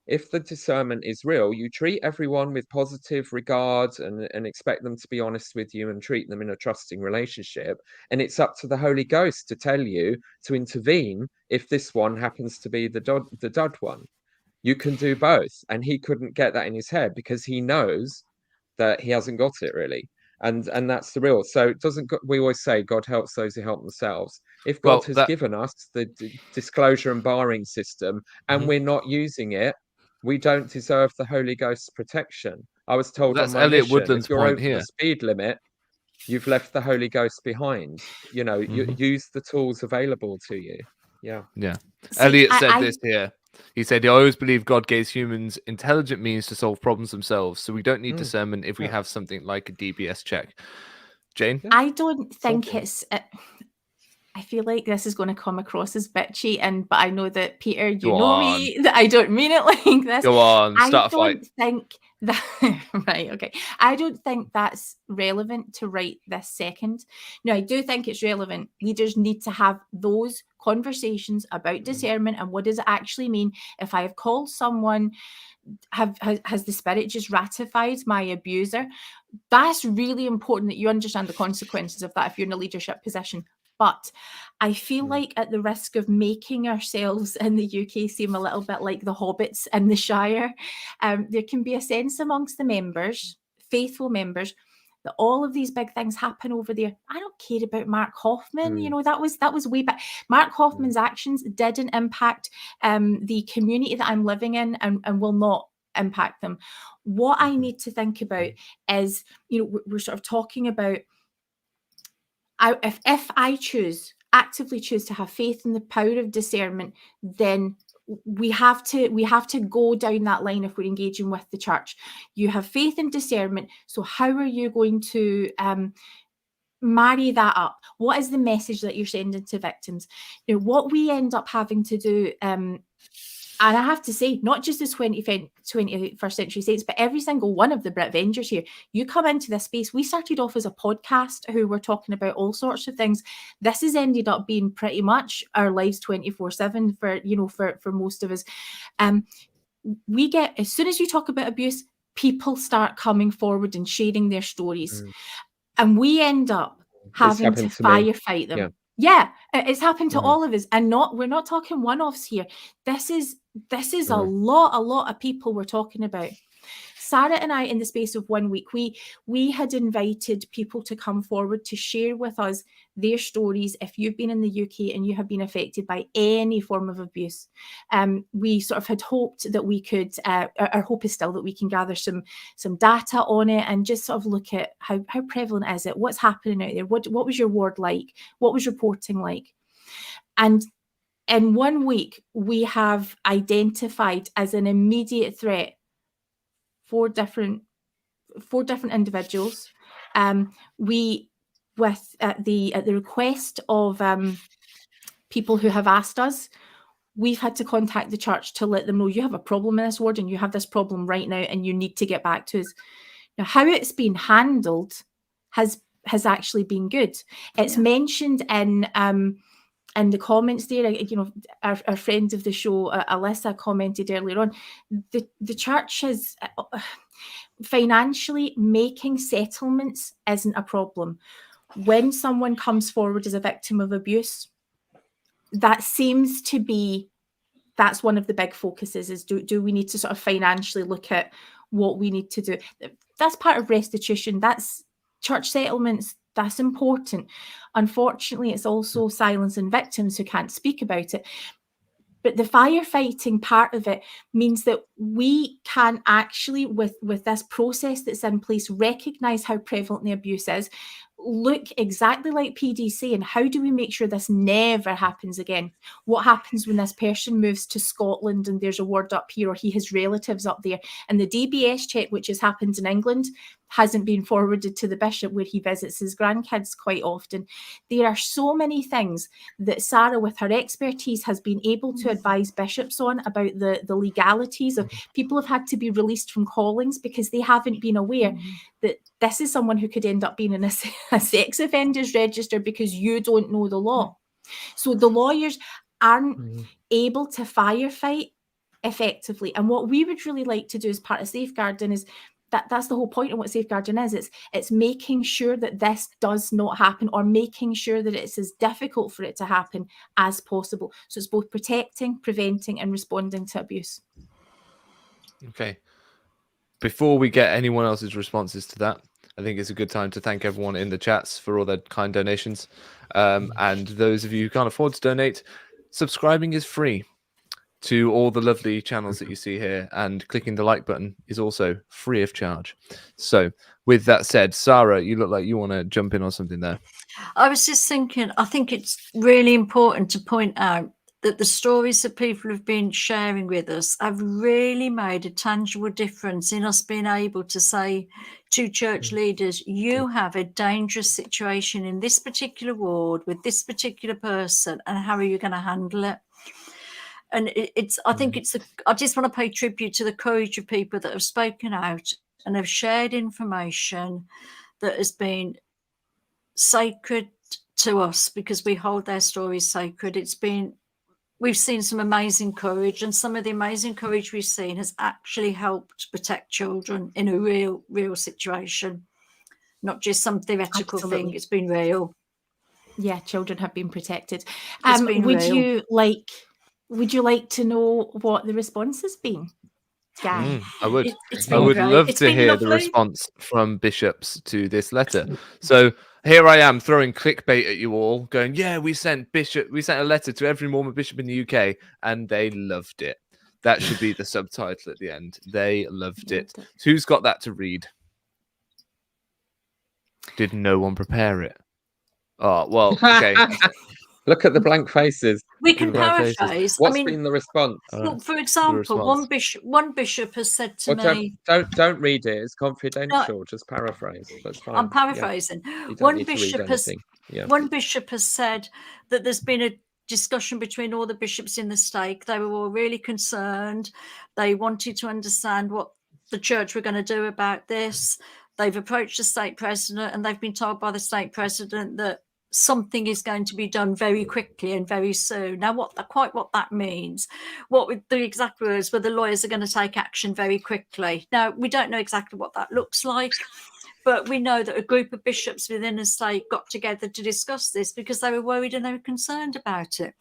If the discernment is real, you treat everyone with positive regard and expect them to be honest with you and treat them in a trusting relationship. And it's up to the Holy Ghost to tell you to intervene if this one happens to be the dud one. You can do both. And he couldn't get that in his head because he knows that he hasn't got it really. And that's the real. So it doesn't. We always say God helps those who help themselves. If God has given us the disclosure and barring system, and we're not using it, we don't deserve the Holy Ghost's protection. I was told on my Elliot mission, Woodland's if you're point over here. the speed limit, you've left the Holy Ghost behind. You know, you use the tools available to you. Yeah. Yeah. See, Elliot said this here. He said, I always believe God gave humans intelligent means to solve problems themselves, so we don't need discernment if we have something like a DBS check. Jane? I don't think it's... I feel like this is going to come across as bitchy, but I know that, Peter, you know me, that I don't mean it like this. Go on, start a fight. I don't think that... Right, okay. I don't think that's relevant to right this second. No, I do think it's relevant. Leaders need to have those conversations about discernment and what does it actually mean if I have called someone... Has the spirit just ratified my abuser? That's really important that you understand the consequences of that if you're in a leadership position. But I feel like, at the risk of making ourselves in the UK seem a little bit like the hobbits in the Shire, there can be a sense amongst the members, faithful members, that all of these big things happen over there. I don't care about Mark Hoffman. You know, that was way back. Mark Hoffman's actions didn't impact the community that I'm living in and will not impact them. What I need to think about is, you know, we're sort of talking about, if I actively choose to have faith in the power of discernment, then we have to go down that line if we're engaging with the church. You have faith in discernment, so how are you going to marry that up? What is the message that you're sending to victims? You know, what we end up having to do, and I have to say, not just the 21st century saints, but every single one of the BRITVENGERS here, you come into this space. We started off as a podcast who were talking about all sorts of things. This has ended up being pretty much our lives 24/7 for most of us. We get, as soon as you talk about abuse, people start coming forward and sharing their stories. And we end up having to firefight them. Yeah, it's happened to all of us, and we're not talking one-offs here. This is a lot of people we're talking about. Sarah and I, in the space of 1 week, we had invited people to come forward to share with us their stories. If you've been in the UK and you have been affected by any form of abuse, we sort of had hoped that we could, our hope is still that we can gather some data on it and just sort of look at how prevalent is it, what's happening out there, what was your ward like, what was reporting like. And in 1 week, we have identified as an immediate threat four different individuals. We, at the request of people who have asked us, we've had to contact the church to let them know, you have a problem in this ward and you have this problem right now and you need to get back to us. Now, how it's been handled has actually been good. It's mentioned in the comments there. You know, our friend of the show, Alyssa, commented earlier on. The church has, financially, making settlements isn't a problem. When someone comes forward as a victim of abuse, that seems to be, that's one of the big focuses, is do we need to sort of financially look at what we need to do? That's part of restitution. That's church settlements. That's important. Unfortunately, it's also silencing victims who can't speak about it. But the firefighting part of it means that we can actually, with this process that's in place, recognise how prevalent the abuse is, look exactly like PDC, and how do we make sure this never happens again? What happens when this person moves to Scotland and there's a ward up here, or he has relatives up there, and the DBS check, which has happened in England, hasn't been forwarded to the bishop where he visits his grandkids quite often. There are so many things that Sarah, with her expertise, has been able to advise bishops on about the legalities of people have had to be released from callings because they haven't been aware that this is someone who could end up being in a sex offenders register because you don't know the law. So the lawyers aren't able to firefight effectively. And what we would really like to do as part of safeguarding is that's the whole point of what safeguarding is. It's making sure that this does not happen, or making sure that it's as difficult for it to happen as possible. So it's both protecting, preventing, and responding to abuse. Okay. Before we get anyone else's responses to that, I think it's a good time to thank everyone in the chats for all their kind donations. And those of you who can't afford to donate, subscribing is free to all the lovely channels that you see here, and clicking the like button is also free of charge. So with that said, Sarah, you look like you want to jump in on something there. I was just thinking, I think it's really important to point out that the stories that people have been sharing with us have really made a tangible difference in us being able to say to church leaders, you have a dangerous situation in this particular ward with this particular person, and how are you going to handle it? And I think I just want to pay tribute to the courage of people that have spoken out and have shared information that has been sacred to us, because we hold their stories sacred. We've seen some amazing courage, and some of the amazing courage we've seen has actually helped protect children in a real situation, not just some theoretical thing. It's been real. Yeah, children have been protected. It's been real. Would you like to know what the response has been? I would. It's I would great. love It's to been hear the lovely. response from bishops to this letter. So here I am throwing clickbait at you all, going, yeah, we sent a letter to every Mormon bishop in the UK, and they loved it. That should be the subtitle at the end. They loved it. Who's got that to read? Did no one prepare it? Oh, well, okay. Look at the blank faces. We can Right, faces. paraphrase. What's I mean, been the response? look, for example, one bishop has said to me, Don't read it. It's confidential. Just paraphrase. That's fine. I'm paraphrasing. You don't One need to read bishop has anything. Yeah. one bishop has said that there's been a discussion between all the bishops in the stake. They were all really concerned. They wanted to understand what the church were going to do about this. They've approached the stake president, and they've been told by the stake president that something is going to be done very quickly and very soon. Now, what that means, what with the exact words were, the lawyers are going to take action very quickly. Now, we don't know exactly what that looks like, but we know that a group of bishops within the stake got together to discuss this because they were worried and they were concerned about it.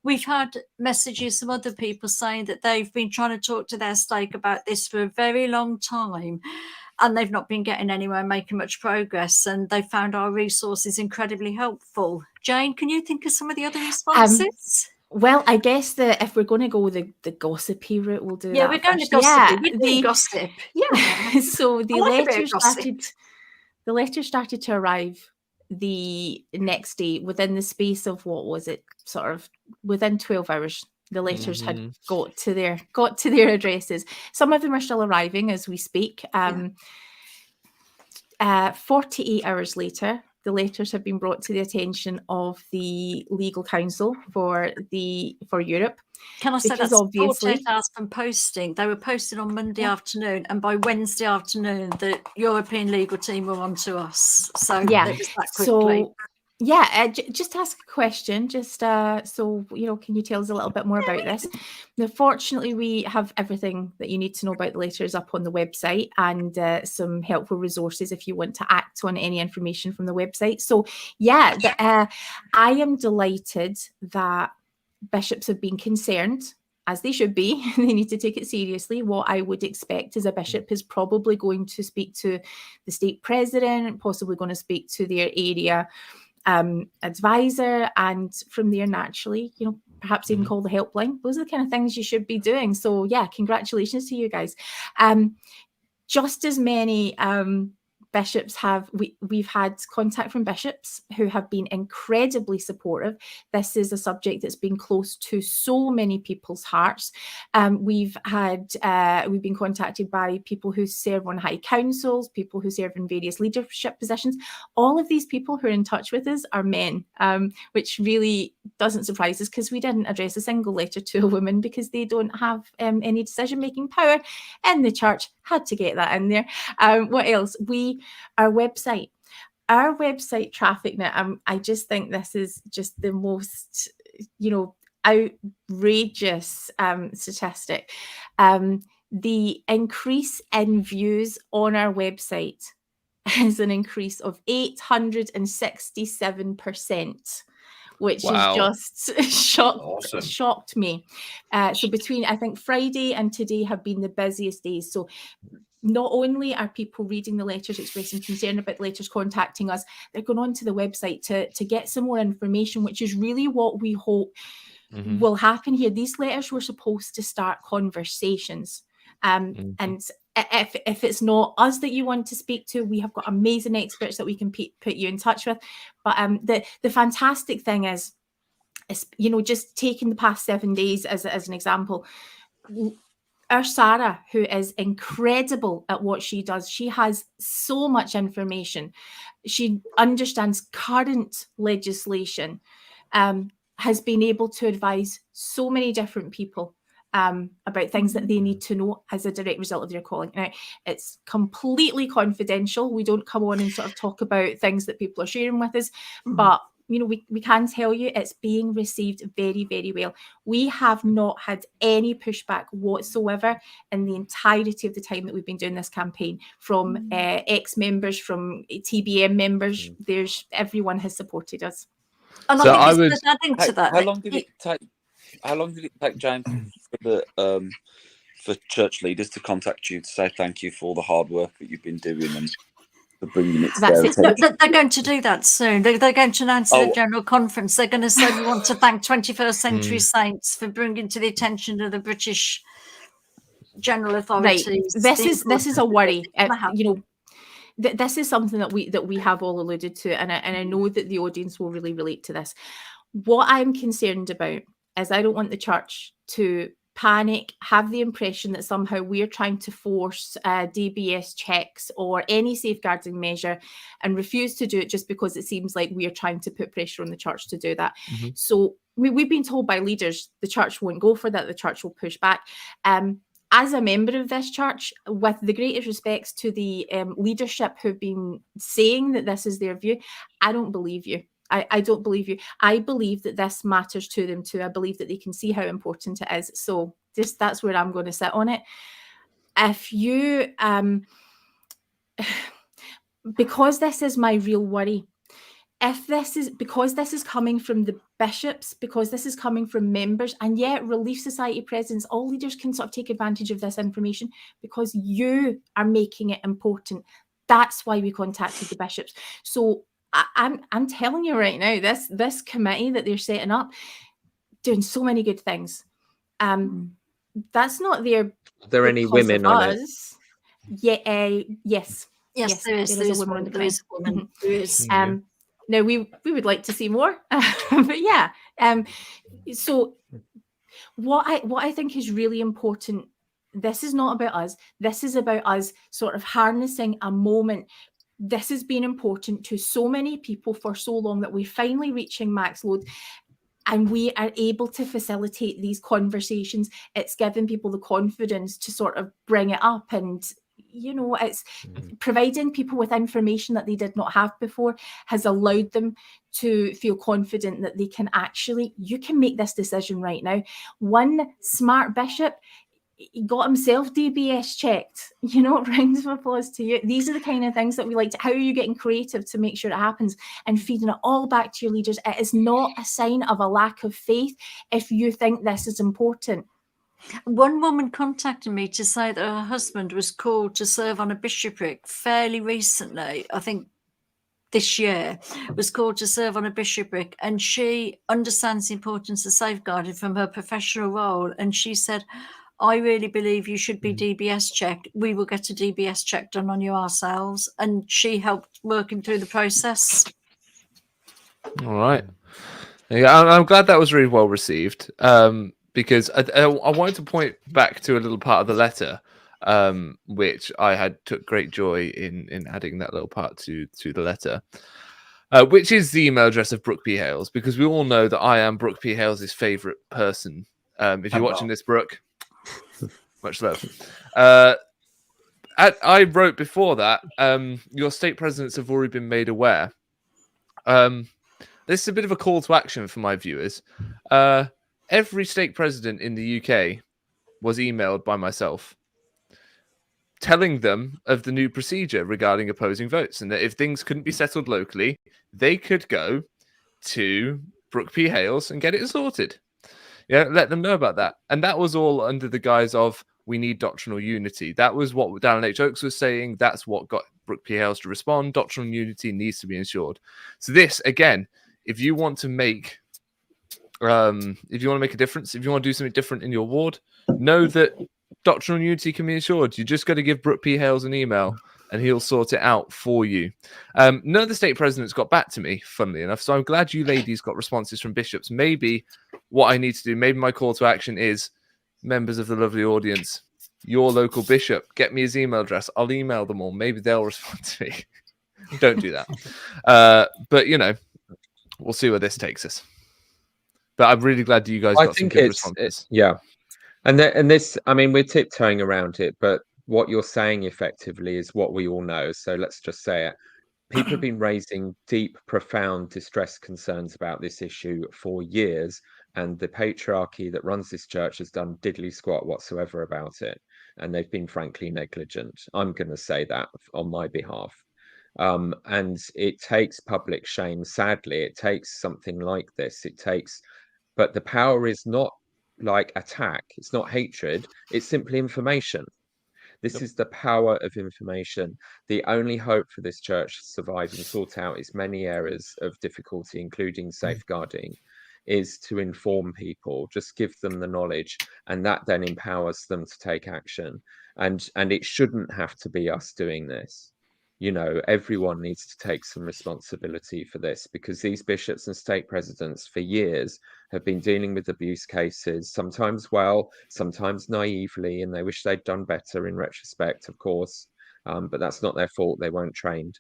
We've had messages from other people saying that they've been trying to talk to their stake about this for a very long time, and they've not been getting anywhere, making much progress, and they found our resources incredibly helpful. Jane, can you think of some of the other responses? Well, I guess that if we're going to go the gossipy route, we'll do that. Yeah, we're going to gossip. gossip. We're doing gossip. Yeah. So the The letter started to arrive the next day, within the space of, what was it, sort of within 12 hours. The letters had got to their addresses. Some of them are still arriving as we speak. 48 hours later, the letters have been brought to the attention of the legal counsel for Europe. Can I say Because that's obviously 48 hours from posting? They were posted on Monday afternoon, and by Wednesday afternoon, the European legal team were on to us. So Yeah. it was that quickly. So Yeah, just ask a question. Just so can you tell us a little bit more about this? Now, fortunately, we have everything that you need to know about the letters up on the website, and some helpful resources if you want to act on any information from the website. So, yeah, I am delighted that bishops have been concerned, as they should be. They need to take it seriously. What I would expect is a bishop is probably going to speak to the stake president, possibly going to speak to their area advisor, and from there, naturally, perhaps even call the helpline. Those are the kind of things you should be doing. So yeah, congratulations to you guys. Just as many bishops we've had contact from bishops who have been incredibly supportive. This is a subject that's been close to so many people's hearts. We've been contacted by people who serve on high councils, people who serve in various leadership positions. All of these people who are in touch with us are men, which really doesn't surprise us, because we didn't address a single letter to a woman because they don't have any decision-making power in the church. Had to get that in there. What else? Our website traffic now. I just think this is just the most, outrageous statistic. The increase in views on our website is an increase of 867%. Which Wow. is just Awesome. shocked me. So between, I think, Friday and today have been the busiest days. So not only are people reading the letters, expressing concern about the letters, contacting us, they're going on to the website to get some more information, which is really what we hope will happen here. These letters were supposed to start conversations. And if it's not us that you want to speak to, we have got amazing experts that we can put you in touch with. But the fantastic thing is, just taking the past 7 days as an example, our Sarah, who is incredible at what she does, she has so much information. She understands current legislation, has been able to advise so many different people about things that they need to know as a direct result of their calling. Now, it's completely confidential. We don't come on and sort of talk about things that people are sharing with us, but we can tell you it's being received very, very well. We have not had any pushback whatsoever in the entirety of the time that we've been doing this campaign, from ex-members, from TBM members. Everyone has supported us. And So I I think would- it's adding to that. How long did it take? How long did it take, James, for church leaders to contact you to say thank you for the hard work that you've been doing and for bringing it to That's their it. attention? They're going to do that soon. They're going to announce at Oh. a general conference. They're going to say, we want to thank 21st century saints for bringing to the attention of the British general Right. authorities. This is a worry. Happen. This is something that we have all alluded to, and I know that the audience will really relate to this. What I'm concerned about is I don't want the church to panic, have the impression that somehow we're trying to force DBS checks or any safeguarding measure, and refuse to do it just because it seems like we are trying to put pressure on the church to do that. So we've been told by leaders the church won't go for that, the church will push back. As a member of this church, with the greatest respects to the leadership who've been saying that this is their view, I don't believe you. I don't believe you. I believe that this matters to them too. I believe that they can see how important it is. So that's where I'm going to sit on it. If you, because this is my real worry, because this is coming from the bishops, because this is coming from members, and yet Relief Society presidents, all leaders can sort of take advantage of this information because you are making it important. That's why we contacted the bishops. So I'm telling you right now, this committee that they're setting up, doing so many good things. That's not there. Are there any women on it? Yeah. Yes. Yes, there is a woman on the committee. There is. Now we would like to see more, but yeah. So what I think is really important. This is not about us. This is about us sort of harnessing a moment. This has been important to so many people for so long that we're finally reaching max load, and we are able to facilitate these conversations. It's given people the confidence to sort of bring it up and you know, it's providing people with information that they did not have before has allowed them to feel confident that they can actually, you can make this decision right now. One smart bishop, he got himself DBS checked, you know, rounds of applause to you. These are the kind of things that we like to, how are you getting creative to make sure it happens and feeding it all back to your leaders? It is not a sign of a lack of faith if you think this is important. One woman contacted me to say that her husband was called to serve on a bishopric fairly recently, I think this year, was called to serve on a bishopric, and she understands the importance of safeguarding from her professional role. And she said, I really believe you should be DBS checked. We will get a DBS check done on you ourselves. And she helped working through the process. All right. Yeah, I'm glad that was really well received. Because I wanted to point back to a little part of the letter, which I took great joy in adding that little part to the letter, which is the email address of Brooke P. Hales, because we all know that I am Brooke P. Hales' favourite person. If you're watching this, Brooke, much love. I wrote before that, your stake presidents have already been made aware. This is a bit of a call to action for my viewers. Every stake president in the UK was emailed by myself, telling them of the new procedure regarding opposing votes, and that if things couldn't be settled locally, they could go to Brooke P. Hales and get it sorted. Yeah, let them know about that. And that was all under the guise of, we need doctrinal unity. That was what Dallin H. Oakes was saying. That's what got Brooke P. Hales to respond. Doctrinal unity needs to be ensured. So this, again, if you want to make a difference, if you want to do something different in your ward, know that doctrinal unity can be ensured. You just got to give Brooke P. Hales an email and he'll sort it out for you. None of the state presidents got back to me, funnily enough, so I'm glad you ladies got responses from bishops. Maybe what I need to do, maybe my call to action is, members of the lovely audience, your local bishop, get me his email address. I'll email them all. Maybe they'll respond to me. Don't do that. But, you know, we'll see where this takes us. But I'm really glad that you guys got some good responses. Yeah. And this, I mean, we're tiptoeing around it, but what you're saying effectively is what we all know. So let's just say it. People have been raising deep, profound distress concerns about this issue for years, and the patriarchy that runs this church has done diddly squat whatsoever about it. And they've been frankly negligent. I'm going to say that on my behalf. And it takes public shame. Sadly, it takes something like this. But the power is not like attack. It's not hatred. It's simply information. This is the power of information. The only hope for this church to survive and sort out its many areas of difficulty, including safeguarding, is to inform people, just give them the knowledge, and that then empowers them to take action. And it shouldn't have to be us doing this. You know, everyone needs to take some responsibility for this, because these bishops and stake presidents for years have been dealing with abuse cases, sometimes well, sometimes naively, and they wish they'd done better in retrospect, of course, but that's not their fault. They weren't trained,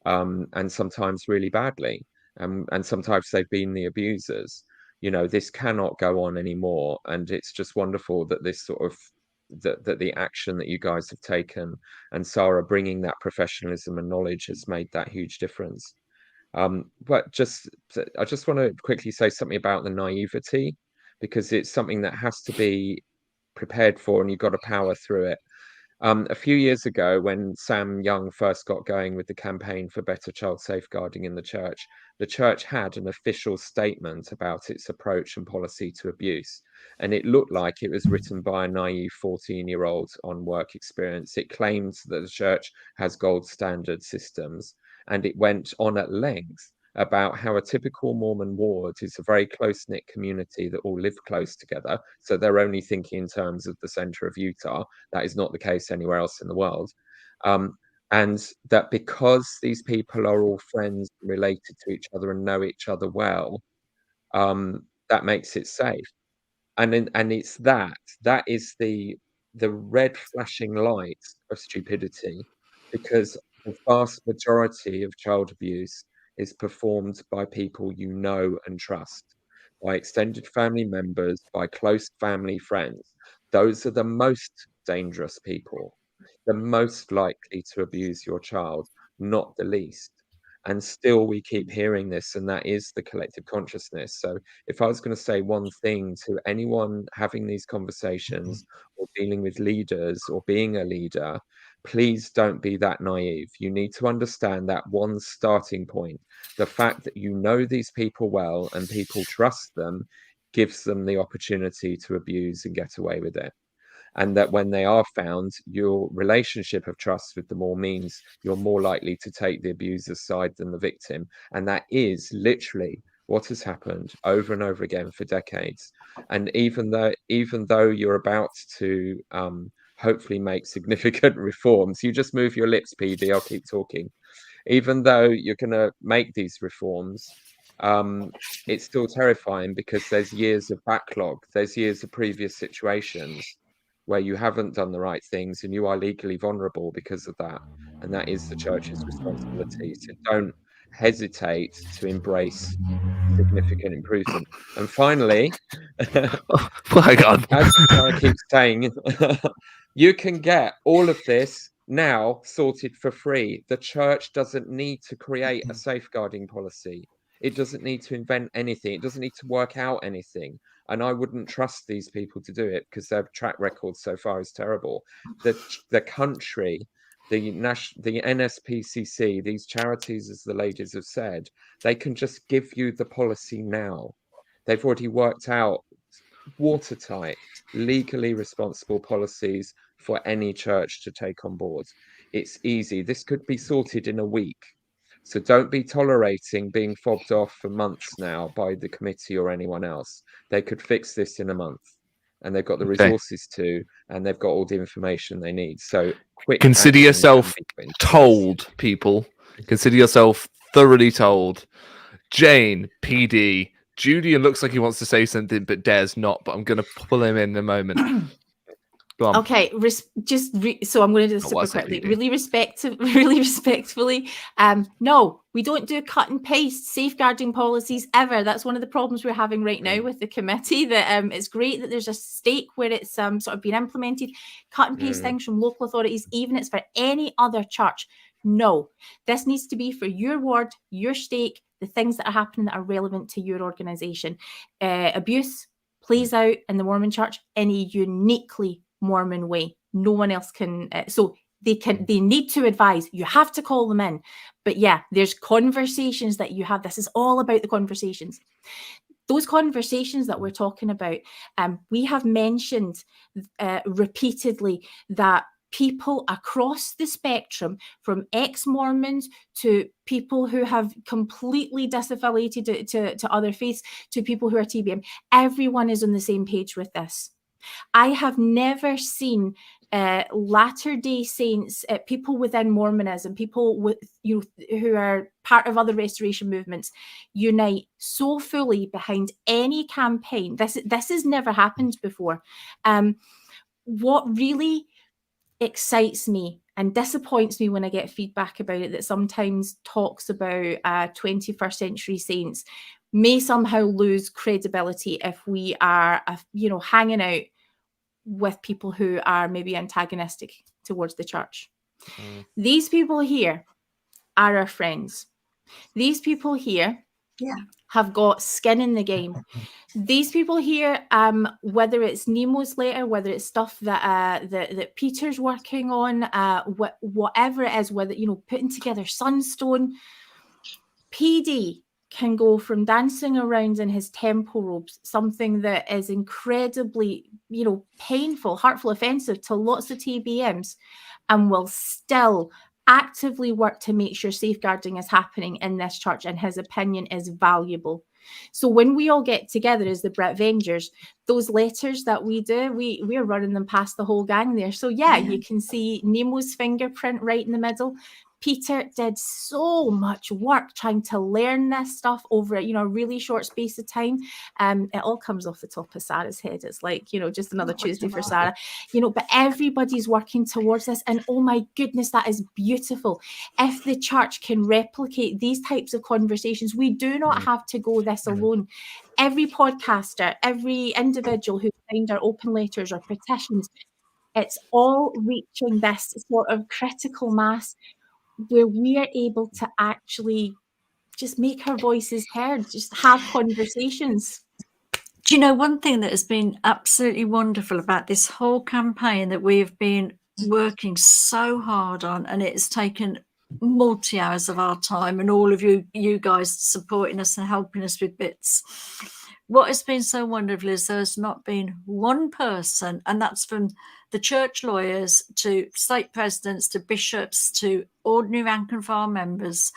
and sometimes really badly, and sometimes they've been the abusers. You know, this cannot go on anymore, and it's just wonderful that this sort of that the action that you guys have taken, and Sarah bringing that professionalism and knowledge, has made that huge difference. But I just want to quickly say something about the naivety, because it's something that has to be prepared for, and you've got to power through it. A few years ago, when Sam Young first got going with the campaign for better child safeguarding in the church had an official statement about its approach and policy to abuse. And it looked like it was written by a naive 14-year-old on work experience. It claims that the church has gold standard systems, and it went on at length about how a typical Mormon ward is a very close-knit community that all live close together. So they're only thinking in terms of the center of Utah. That is not the case anywhere else in the world. And that because these people are all friends and related to each other and know each other well, that makes it safe. And it's that is the red flashing light of stupidity, because the vast majority of child abuse is performed by people you know and trust, by extended family members, by close family friends. Those are the most dangerous people. the most likely to abuse your child, not the least. And still we keep hearing this, and that is the collective consciousness. So if I was going to say one thing to anyone having these conversations or dealing with leaders or being a leader, please don't be that naive. You need to understand that one starting point. The fact that you know these people well and people trust them gives them the opportunity to abuse and get away with it. And that when they are found, your relationship of trust with them all means you're more likely to take the abuser's side than the victim. And that is literally what has happened over and over again for decades. And even though you're about to hopefully make significant reforms, you just move your lips, PD, I'll keep talking. Even though you're going to make these reforms, it's still terrifying because there's years of backlog, there's years of previous situations where you haven't done the right things and you are legally vulnerable because of that. And that is the church's responsibility. So don't hesitate to embrace significant improvement. And finally, My God. as Sarah keeps saying, you can get all of this now sorted for free. The church doesn't need to create a safeguarding policy. It doesn't need to invent anything. It doesn't need to work out anything. And I wouldn't trust these people to do it because their track record so far is terrible. The country, the NSPCC, these charities, as the ladies have said, they can just give you the policy now. They've already worked out watertight, legally responsible policies for any church to take on board. It's easy. This could be sorted in a week. So don't be tolerating being fobbed off for months now by the committee or anyone else. They could fix this in a month, and they've got the resources to, and they've got all the information they need. So quick. Consider yourself told, people. Consider yourself thoroughly told. Jane, PD, Julian looks like he wants to say something but dares not, but I'm going to pull him in a moment. Go on. Okay, so I'm going to do this super quickly. Really respectfully. No, we don't do cut and paste safeguarding policies ever. That's one of the problems we're having right now with the committee. That it's great that there's a stake where it's sort of been implemented. Cut and paste things from local authorities, even if it's for any other church. No, this needs to be for your ward, your stake, the things that are happening that are relevant to your organisation. Abuse plays out in the Mormon church in a uniquely Mormon way. No one else can. So they need to advise. You have to call them in. But yeah, there's conversations that you have. This is all about the conversations. Those conversations that we're talking about, we have mentioned repeatedly that people across the spectrum, from ex-Mormons to people who have completely disaffiliated to other faiths, to people who are TBM, everyone is on the same page with this. I have never seen Latter-day Saints, people within Mormonism, people with who are part of other restoration movements, unite so fully behind any campaign. This has never happened before. What really excites me and disappoints me when I get feedback about it that sometimes talks about 21st century saints may somehow lose credibility if we are, hanging out with people who are maybe antagonistic towards the church. These people here are our friends. These people here have got skin in the game. These people here, whether it's Nemo's letter, whether it's stuff that Peter's working on, whatever it is, whether putting together Sunstone, PD can go from dancing around in his temple robes, something that is incredibly, painful, hurtful, offensive to lots of TBMs, and will still actively work to make sure safeguarding is happening in this church, and his opinion is valuable. So when we all get together as the BRITVENGERS, those letters that we do, we're running them past the whole gang there. So you can see Nemo's fingerprint right in the middle. Peter did so much work trying to learn this stuff over a really short space of time. It all comes off the top of Sarah's head. It's like, just another Tuesday for Sarah, but everybody's working towards this. And oh my goodness, that is beautiful. If the church can replicate these types of conversations, we do not have to go this alone. Every podcaster, every individual who signed our open letters or petitions, it's all reaching this sort of critical mass where we are able to actually just make our voices heard, just have conversations. Do you know one thing that has been absolutely wonderful about this whole campaign that we have been working so hard on, and it's taken multi hours of our time, and all of you guys supporting us and helping us with bits. What has been so wonderful is there's not been one person, and that's from the church lawyers to state presidents to bishops to ordinary rank and file members,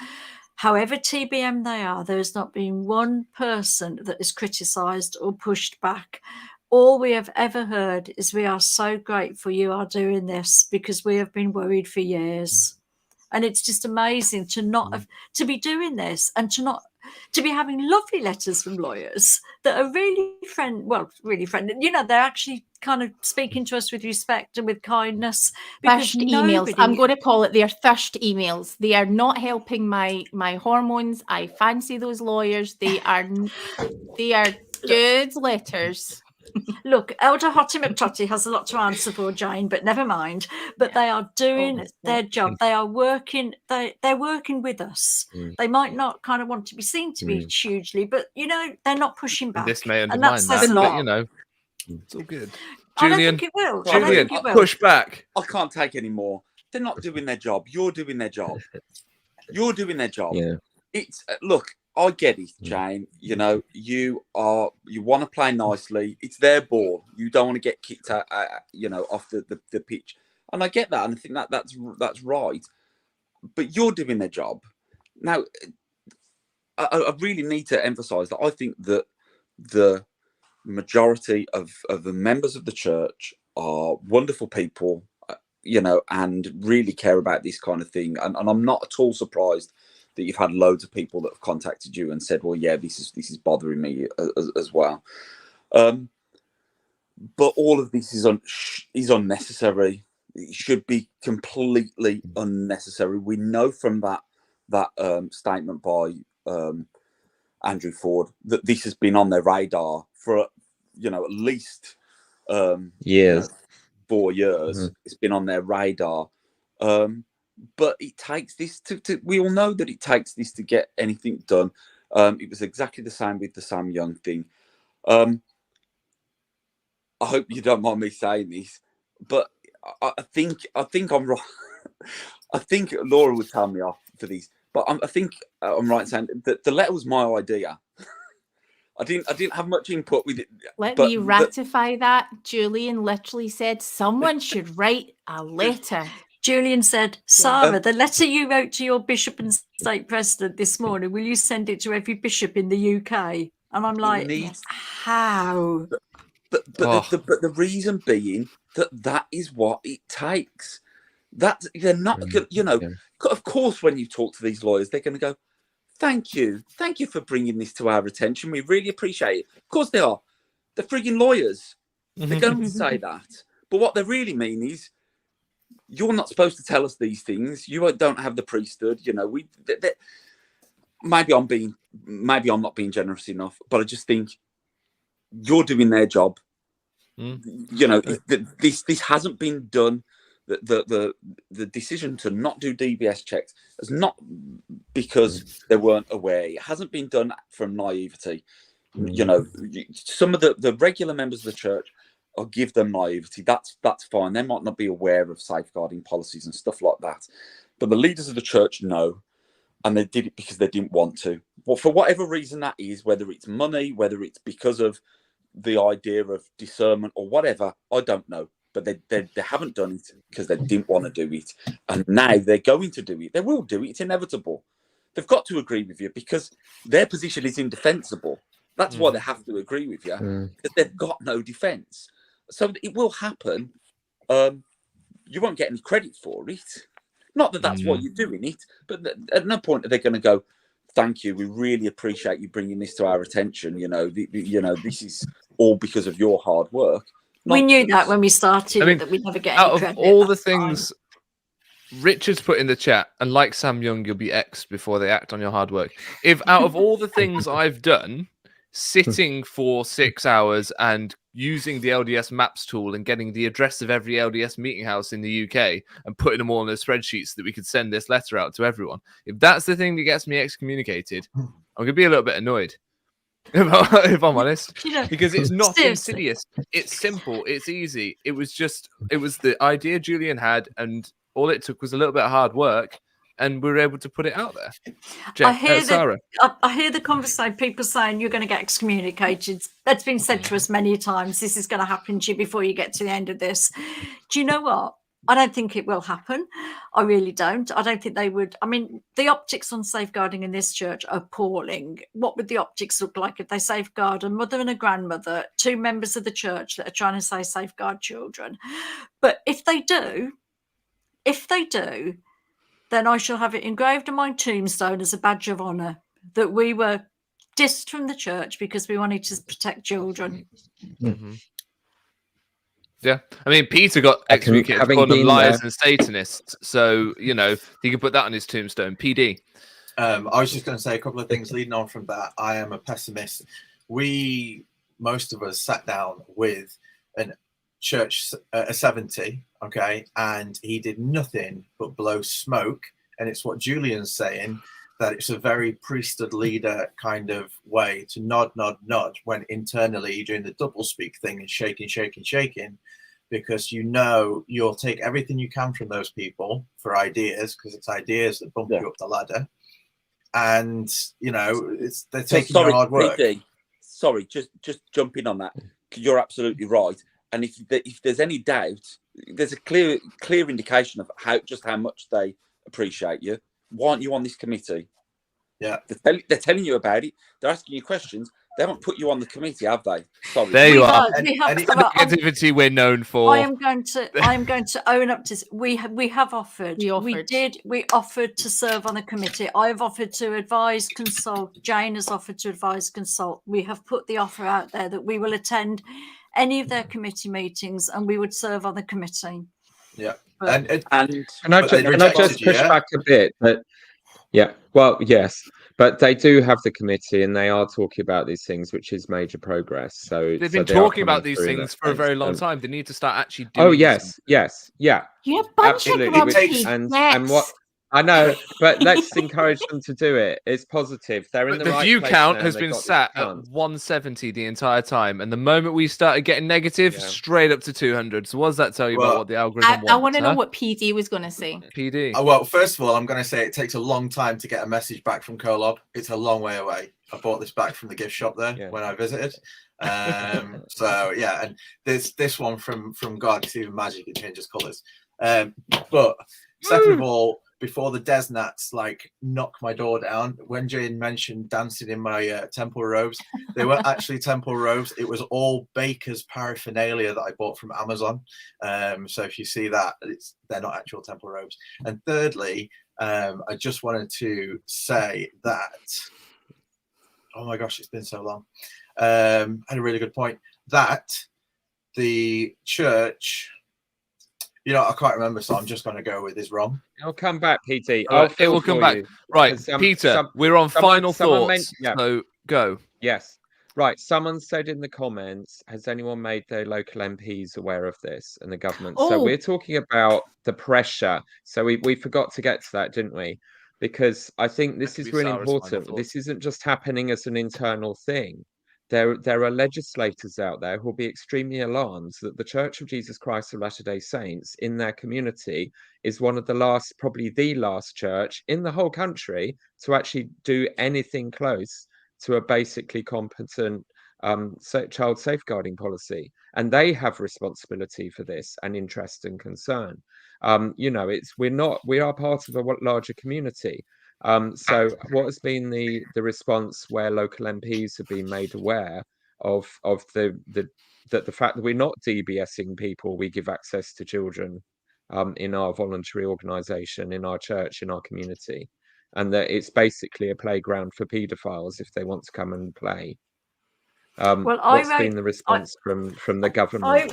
however TBM they are, there has not been one person that is criticised or pushed back. All we have ever heard is, we are so grateful you are doing this because we have been worried for years. And it's just amazing to not have, to be doing this and to be having lovely letters from lawyers that are really friendly. You know, they're actually kind of speaking to us with respect and with kindness. Thirst emails. I'm going to call it their thirst emails. They are not helping my hormones. I fancy those lawyers. They are good letters. Look, Elder Hottie McTotty has a lot to answer for, Jane, but never mind. But they are doing their job. They are working. They're working with us. They might not kind of want to be seen to be hugely, but you know, they're not pushing back. This may and undermine says that, a lot. but you know, it's all good. I don't Julian, think it will. Julian, push back. I can't take any more. They're not doing their job. You're doing their job. You're doing their job. Yeah. It's look. I get it, Jane. You know, you want to play nicely. It's their ball. You don't want to get kicked out, you know, off the pitch. And I get that, and I think that's right. But you're doing their job. Now, I really need to emphasise that I think that the majority of the members of the church are wonderful people, you know, and really care about this kind of thing. And I'm not at all surprised that you've had loads of people that have contacted you and said, well, yeah, this is bothering me as well. But all of this is unnecessary. It should be completely unnecessary. We know from that statement by Andrew Ford that this has been on their radar for, you know, at least years, 4 years. It's been on their radar. But it takes this to we all know that it takes this to get anything done. It was exactly the same with the Sam Young thing. I hope you don't mind me saying this, but I think I'm right. I think Laura would tell me off for these, but I think I'm right in saying that the letter was my idea. I didn't have much input with it. Let me ratify that. Julian literally said someone should write a letter. Julian said, Sarah, the letter you wrote to your bishop and state president this morning, will you send it to every bishop in the UK? And I'm like, how? But the reason being that is what it takes. That they're not, you know, of course, when you talk to these lawyers, they're going to go, thank you for bringing this to our attention. We really appreciate it. Of course they are. They're frigging lawyers. They're going to say that. But what they really mean is, you're not supposed to tell us these things. You don't have the priesthood. You know, maybe I'm not being generous enough, but I just think you're doing their job. You know, this hasn't been done. The decision to not do DBS checks is not because they weren't aware. It hasn't been done from naivety. You know, some of the regular members of the church, I'll give them naivety. That's fine. They might not be aware of safeguarding policies and stuff like that. But the leaders of the church know, and they did it because they didn't want to. Well, for whatever reason that is, whether it's money, whether it's because of the idea of discernment or whatever, I don't know. But they haven't done it because they didn't want to do it. And now they're going to do it. They will do it. It's inevitable. They've got to agree with you because their position is indefensible. That's why they have to agree with you, because they've got no defence. So it will happen. You won't get any credit for it. Not that that's why you're doing it, but at no point are they going to go, thank you, we really appreciate you bringing this to our attention. You know, this is all because of your hard work. We knew that when we started, I mean, that we'd never get any credit. Out of all the things Richard's put in the chat, and like Sam Young, you'll be X'd before they act on your hard work. If out of all the things I've done sitting for 6 hours and using the LDS Maps tool and getting the address of every LDS meeting house in the UK and putting them all in a spreadsheet so that we could send this letter out to everyone. If that's the thing that gets me excommunicated, I'm going to be a little bit annoyed. If I'm honest, because it's not insidious. It's simple. It's easy. It was the idea Julian had, and all it took was a little bit of hard work, and we were able to put it out there. I hear Sarah. I hear the conversation, people saying you're going to get excommunicated. That's been said to us many times. This is going to happen to you before you get to the end of this. Do you know what? I don't think it will happen. I really don't. I don't think they would. I mean, the optics on safeguarding in this church are appalling. What would the optics look like if they safeguard a mother and a grandmother, 2 members of the church that are trying to say safeguard children? But if they do, then I shall have it engraved on my tombstone as a badge of honour that we were dissed from the church because we wanted to protect children. Mm-hmm. Yeah, I mean, Peter got excommunicated for calling them liars and Satanists, so you know he can put that on his tombstone. PD. I was just going to say a couple of things leading on from that. I am a pessimist. Most of us sat down with a church, a 70, okay, and he did nothing but blow smoke. And it's what Julian's saying, that it's a very priesthood leader kind of way to nod, when internally you're doing the double speak thing and shaking, because you know you'll take everything you can from those people for ideas, because it's ideas that bump you up the ladder. And, you know, they're taking your hard work. PD, sorry, just jumping on that. You're absolutely right. And if there's any doubt, there's a clear indication of how much they appreciate you. Why aren't you on this committee? Yeah, they're telling you about it. They're asking you questions. They haven't put you on the committee, have they? Sorry. There you are. We have the negativity we're known for. I am going to own up to. We have offered. We offered to serve on a committee. I've offered to advise, consult. Jane has offered to advise, consult. We have put the offer out there that we will attend any of their committee meetings and we would serve on the committee. Yeah. And can I just push back a bit? But yeah, well, yes, but they do have the committee and they are talking about these things, which is major progress. So they've been talking about these things for a very long time. They need to start actually doing. Oh yes, yeah, you're a bunch of grumpy and what I know, but let's encourage them to do it. It's positive. They're in the right view place count now, has been sat at 170 the entire time, and the moment we started getting negative, straight up to 200. So what does that tell you about what the algorithm wants? I want to know what PD was going to say. PD. Well, first of all, I'm going to say it takes a long time to get a message back from Kolob. It's a long way away. I bought this back from the gift shop there when I visited. So yeah, and this one from God, it's even magic. It changes colours. But second of all, before the Desnats like knock my door down, when Jane mentioned dancing in my temple robes, they weren't actually temple robes. It was all baker's paraphernalia that I bought from Amazon. So if you see that, they're not actual temple robes. And thirdly, I just wanted to say that, oh my gosh, it's been so long. Had a really good point that the church, you know, I can't remember, so I'm just going to go with is wrong. It'll come back, PT. It will come back. Right, Peter, we're on final thoughts. So go. Yes. Right. Someone said in the comments, has anyone made their local MPs aware of this and the government? So we're talking about the pressure. So we forgot to get to that, didn't we? Because I think this is really important. This isn't just happening as an internal thing. There are legislators out there who will be extremely alarmed that the Church of Jesus Christ of Latter-day Saints in their community is one of the last, probably the last church in the whole country to actually do anything close to a basically competent child safeguarding policy. And they have responsibility for this and interest and concern. You know, we are part of a larger community. So what has been the response where local MPs have been made aware of the fact that we're not DBSing people, we give access to children in our voluntary organisation, in our church, in our community, and that it's basically a playground for paedophiles if they want to come and play. What's been the response from the government?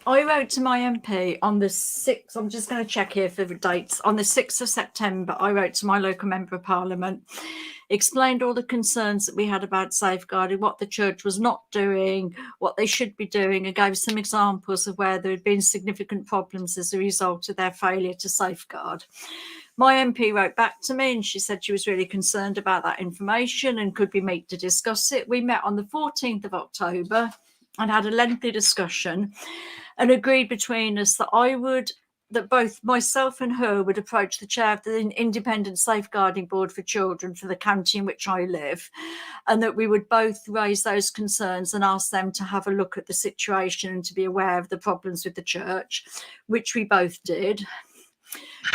I wrote to my MP on the 6th. I'm just going to check here for the dates. On the 6th of September, I wrote to my local member of parliament explained all the concerns that we had about safeguarding, what the church was not doing, what they should be doing, and gave some examples of where there had been significant problems as a result of their failure to safeguard. My MP wrote back to me and she said she was really concerned about that information and could we meet to discuss it. We met on the 14th of October and had a lengthy discussion and agreed between us that both myself and her would approach the chair of the Independent Safeguarding Board for Children for the county in which I live, and that we would both raise those concerns and ask them to have a look at the situation and to be aware of the problems with the church, which we both did.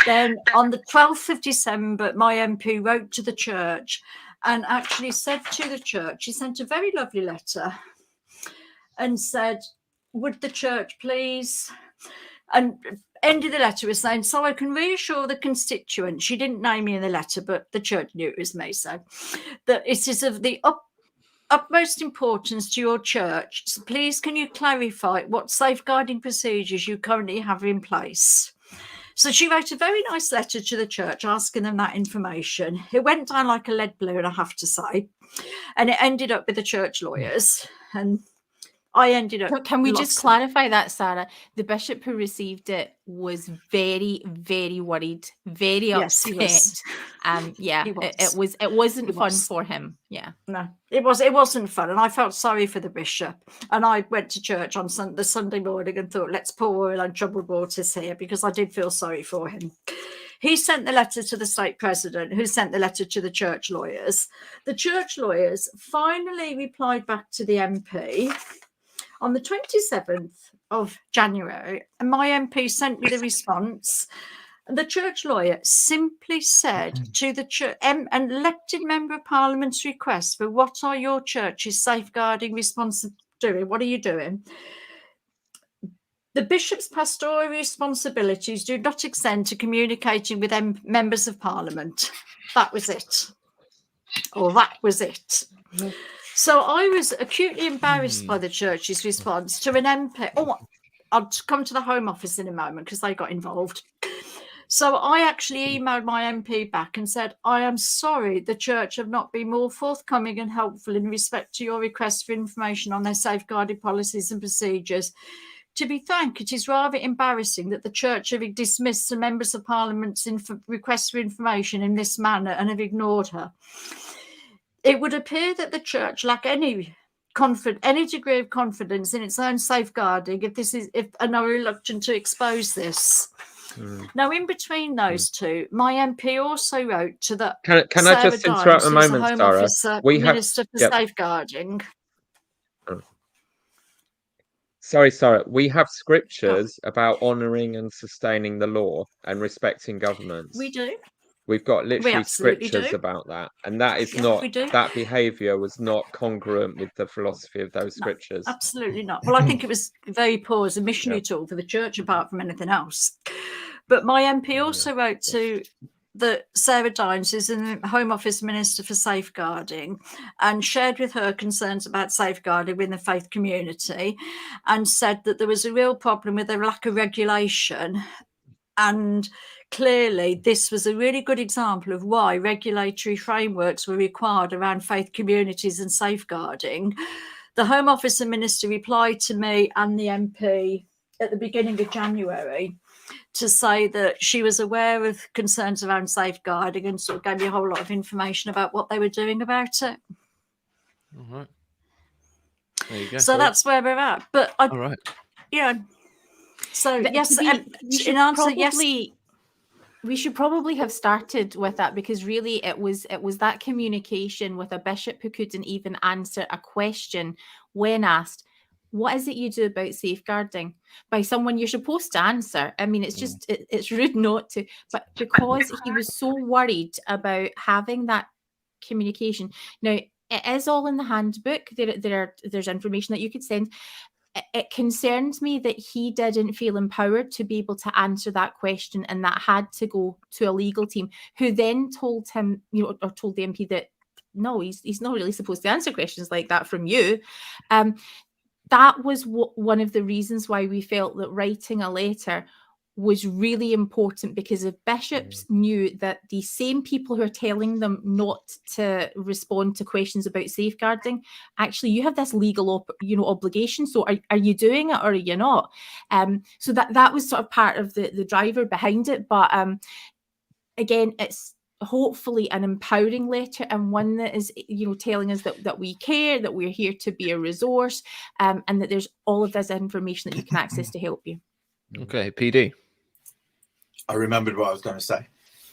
Then on the 12th of December, my MP wrote to the church and actually said to the church, he sent a very lovely letter and said, would the church please, and ended the letter with saying, so I can reassure the constituent, she didn't name me in the letter, but the church knew it was me, so that it is of the utmost importance to your church. So please, can you clarify what safeguarding procedures you currently have in place? So she wrote a very nice letter to the church asking them that information. It went down like a lead balloon, I have to say, and it ended up with the church lawyers. And I ended up. Can we just clarify that, Sarah? The bishop who received it was very, very worried, very upset. It wasn't fun for him. Yeah, no, it wasn't fun, and I felt sorry for the bishop. And I went to church on the Sunday morning and thought, let's pour oil on troubled waters here, because I did feel sorry for him. He sent the letter to the stake president, who sent the letter to the church lawyers. The church lawyers finally replied back to the MP on the 27th of January, and my MP sent me the response. The church lawyer simply said to the an elected member of parliament's request for what are your church's safeguarding responsibilities doing? What are you doing? The bishop's pastoral responsibilities do not extend to communicating with members of parliament. That was it. Or that was it. Mm-hmm. So I was acutely embarrassed by the church's response to an MP. Oh, I'll come to the Home Office in a moment because they got involved. So I actually emailed my MP back and said, I am sorry the church have not been more forthcoming and helpful in respect to your request for information on their safeguarding policies and procedures. To be frank, it is rather embarrassing that the church have dismissed the members of parliament's request for information in this manner and have ignored her. It would appear that the church lack any degree of confidence in its own safeguarding and are reluctant to expose this. Now, in between those two, my MP also wrote to the Can I just interrupt a moment, Sarah? We Minister for Safeguarding. Sorry, Sarah. We have scriptures about honouring and sustaining the law and respecting governments. We do. We've got literally scriptures about that, and that is that behaviour was not congruent with the philosophy of those scriptures. Absolutely not. Well, I think it was very poor as a missionary tool for the church, apart from anything else. But my MP also wrote to the Sarah Dines, who's in the Home Office Minister for Safeguarding, and shared with her concerns about safeguarding within the faith community, and said that there was a real problem with the lack of regulation. And clearly, this was a really good example of why regulatory frameworks were required around faith communities and safeguarding. The Home Office and Minister replied to me and the MP at the beginning of January to say that she was aware of concerns around safeguarding and sort of gave me a whole lot of information about what they were doing about it. All right. There you go. So that's where we're at. But all right. Yeah. So but yes, we should probably have started with that, because really it was that communication with a bishop who couldn't even answer a question when asked, what is it you do about safeguarding, by someone you're supposed to answer. I mean, it's just it's rude not to, but because he was so worried about having that communication. Now, it is all in the handbook. There's information that you could send. It concerns me that he didn't feel empowered to be able to answer that question, and that had to go to a legal team, who then told him, or told the MP that no, he's not really supposed to answer questions like that from you. That was one of the reasons why we felt that writing a letter was really important, because if bishops knew that the same people who are telling them not to respond to questions about safeguarding, actually you have this legal obligation. So are you doing it or are you not? So that was sort of part of the driver behind it. But again, it's hopefully an empowering letter, and one that is, telling us that we care, that we're here to be a resource, and that there's all of this information that you can access to help you. Okay, PD. I remembered what I was going to say.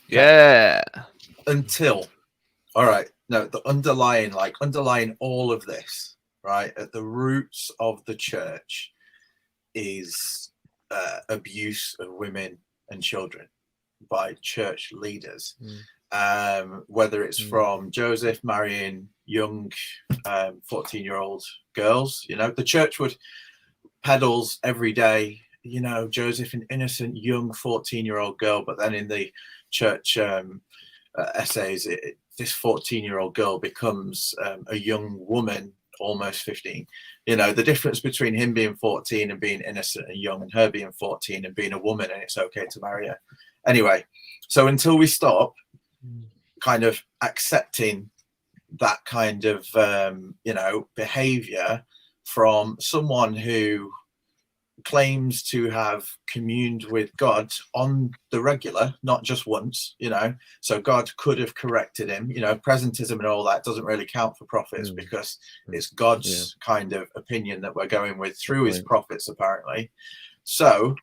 Yeah. All right. No, the underlying all of this, right, at the roots of the church is abuse of women and children by church leaders. Whether it's from Joseph marrying young 14-year-old girls, the church would peddles every day, Joseph, an innocent young 14-year-old girl, but then in the church essays, this 14-year-old girl becomes a young woman, almost 15. The difference between him being 14 and being innocent and young, and her being 14 and being a woman, and it's okay to marry her. Anyway, so until we stop kind of accepting that kind of, behavior from someone who claims to have communed with God on the regular, not just once, so God could have corrected him. Presentism and all that doesn't really count for prophets, because it's God's kind of opinion that we're going with through his prophets, apparently. So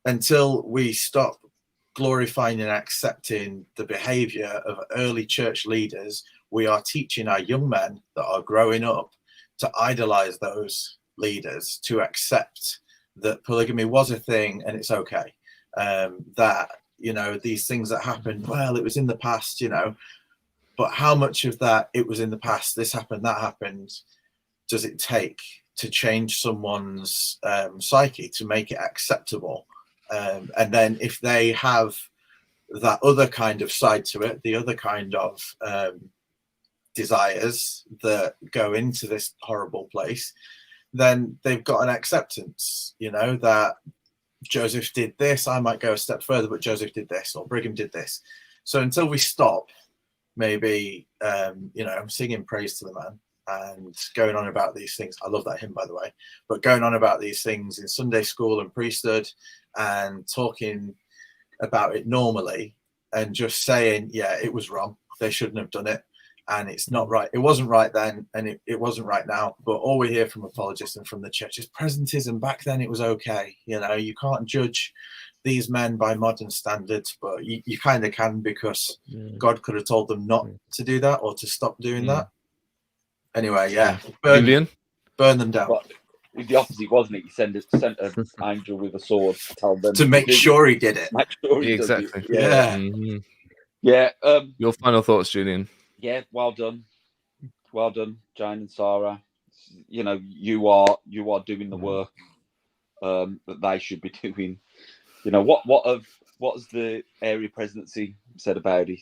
until we stop glorifying and accepting the behavior of early church leaders, we are teaching our young men that are growing up to idolize those leaders, to accept that polygamy was a thing and it's okay. That, these things that happened, well, it was in the past, but how much of that it was in the past, this happened, that happened, does it take to change someone's psyche, to make it acceptable? And then if they have that other kind of side to it, the other kind of desires that go into this horrible place, then they've got an acceptance, that Joseph did this, I might go a step further, but Joseph did this, or Brigham did this. So until we stop maybe, singing praise to the man and going on about these things, I love that hymn, by the way, but going on about these things in Sunday school and priesthood and talking about it normally and just saying, yeah, it was wrong, they shouldn't have done it, and it's not right. It wasn't right then, and it wasn't right now. But all we hear from apologists and from the church is presentism. Back then it was okay. You can't judge these men by modern standards, but you kind of can, because God could have told them not to do that or to stop doing that. Anyway, burn them down. Well, the opposite, wasn't it? He sent an angel with a sword to tell them to make sure he did it. Make sure he exactly. Does it. Yeah. Your final thoughts, Julian? Yeah, well done, Jane and Sarah. You are doing the work that they should be doing. What has the area presidency said about it?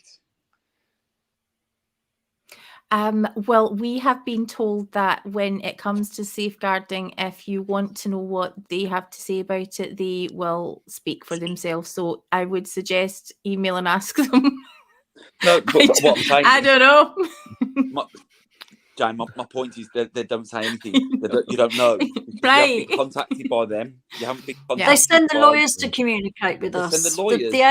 Well, we have been told that when it comes to safeguarding, if you want to know what they have to say about it, they will speak for themselves. So I would suggest email and ask them. No, but what I'm saying I don't know. Jane, my point is they don't say anything. You don't know. Right. You haven't been contacted by them. You haven't been contacted. They send the lawyers to communicate with us. Send the lawyers. The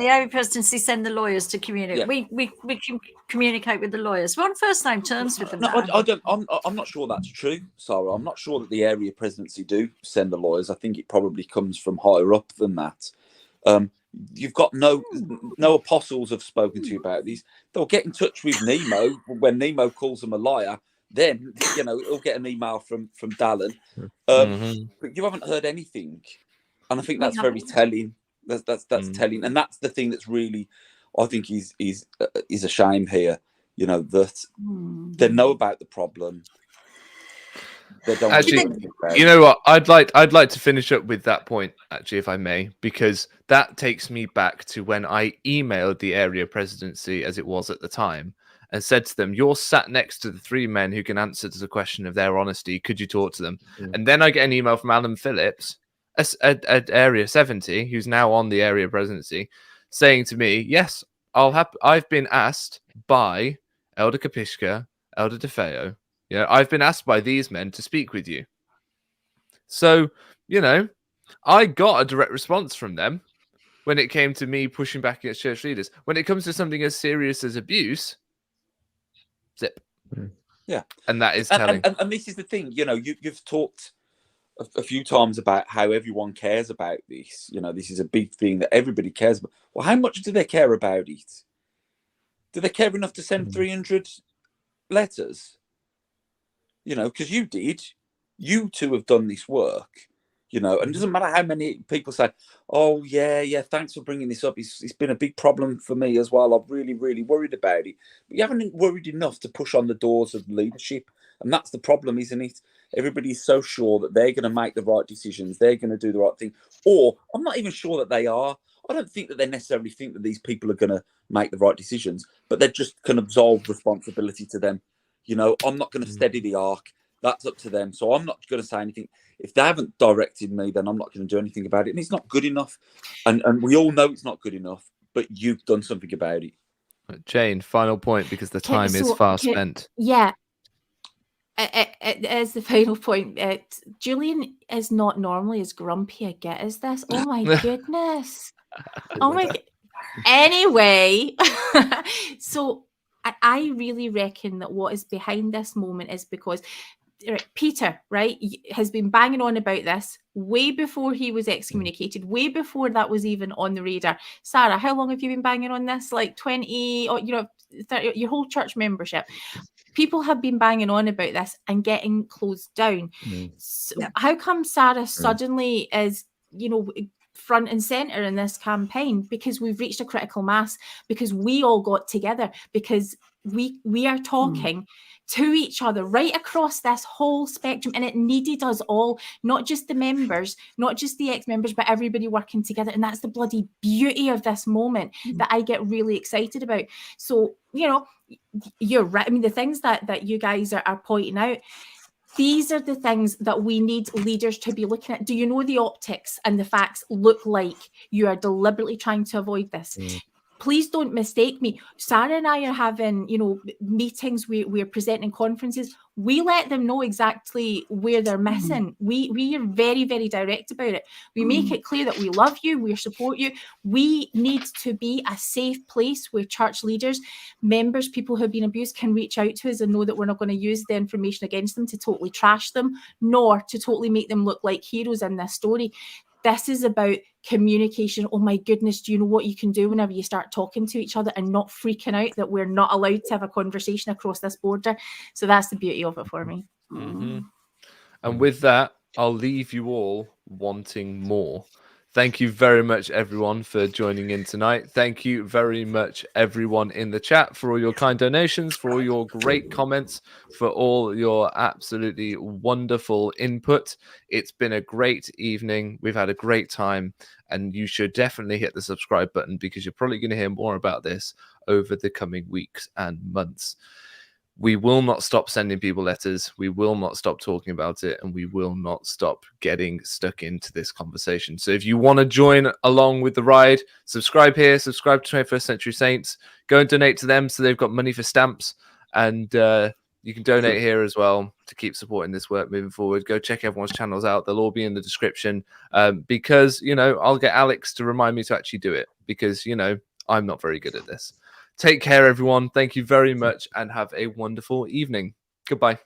area presidency send the lawyers to communicate. Yeah. We can communicate with the lawyers. We're on first name terms with them. No, I don't. I'm not sure that's true, Sarah. I'm not sure that the area presidency do send the lawyers. I think it probably comes from higher up than that. You've got no apostles have spoken to you about these. They'll get in touch with Nemo when Nemo calls them a liar. Then he'll get an email from Dallin. But you haven't heard anything, and I think that's very telling. That's telling, and that's the thing that's really, I think, is a shame here. That they know about the problem. They don't actually, you know what? I'd like to finish up with that point, actually, if I may, because that takes me back to when I emailed the area presidency, as it was at the time, and said to them, "You're sat next to the three men who can answer to the question of their honesty. Could you talk to them?" And then I get an email from Alan Phillips, at Area 70, who's now on the area presidency, saying to me, yes, I've been asked by Elder Kapishka, Elder DeFeo, I've been asked by these men to speak with you. So, I got a direct response from them when it came to me pushing back against church leaders. When it comes to something as serious as abuse, zip. Yeah. And that is telling. And this is the thing, you've talked a few times about how everyone cares about this. This is a big thing that everybody cares about. Well, how much do they care about it? Do they care enough to send 300 letters? Because you did. You two have done this work. And it doesn't matter how many people say, oh, yeah, thanks for bringing this up. It's been a big problem for me as well. I'm really, really worried about it. But you haven't worried enough to push on the doors of leadership. And that's the problem, isn't it? Everybody's so sure that they're going to make the right decisions. They're going to do the right thing. Or I'm not even sure that they are. I don't think that they necessarily think that these people are going to make the right decisions, but they just can absolve responsibility to them. I'm not going to steady the ark. That's up to them. So I'm not going to say anything. If they haven't directed me, then I'm not going to do anything about it. And it's not good enough. And we all know it's not good enough, but you've done something about it. Jane, final point, because the time is far spent. Yeah. As the final point, Julian is not normally as grumpy a get as this. Oh my goodness. Oh my god. Anyway, so I really reckon that what is behind this moment is because Peter, right, has been banging on about this way before he was excommunicated, way before that was even on the radar. Sarah, how long have you been banging on this? Like 20, or 30, your whole church membership. People have been banging on about this and getting closed down. So how come Sarah suddenly is, front and center in this campaign? Because we've reached a critical mass, because we all got together, because we are talking to each other right across this whole spectrum, and it needed us all, not just the members, not just the ex-members, but everybody working together. And that's the bloody beauty of this moment that I get really excited about. So, you're right. I mean, the things that you guys are pointing out, these are the things that we need leaders to be looking at. Do you know the optics and the facts look like you are deliberately trying to avoid this? Please don't mistake me. Sarah and I are having, meetings. We're presenting conferences. We let them know exactly where they're missing. We are very, very direct about it. We make it clear that we love you, we support you. We need to be a safe place where church leaders, members, people who have been abused can reach out to us and know that we're not going to use the information against them to totally trash them, nor to totally make them look like heroes in this story. This is about communication. Oh my goodness, do you know what you can do whenever you start talking to each other and not freaking out that we're not allowed to have a conversation across this border? So that's the beauty of it for me. And with that, I'll leave you all wanting more. Thank you very much, everyone, for joining in tonight. Thank you very much, everyone in the chat, for all your kind donations, for all your great comments, for all your absolutely wonderful input. It's been a great evening. We've had a great time, and you should definitely hit the subscribe button, because you're probably going to hear more about this over the coming weeks and months. We will not stop sending people letters. We will not stop talking about it, and we will not stop getting stuck into this conversation. So if you want to join along with the ride, subscribe here, subscribe to 21st Century Saints, go and donate to them so they've got money for stamps, and you can donate here as well to keep supporting this work moving forward. Go check everyone's channels out. They'll all be in the description, because, I'll get Alex to remind me to actually do it, because, I'm not very good at this. Take care, everyone. Thank you very much, and have a wonderful evening. Goodbye.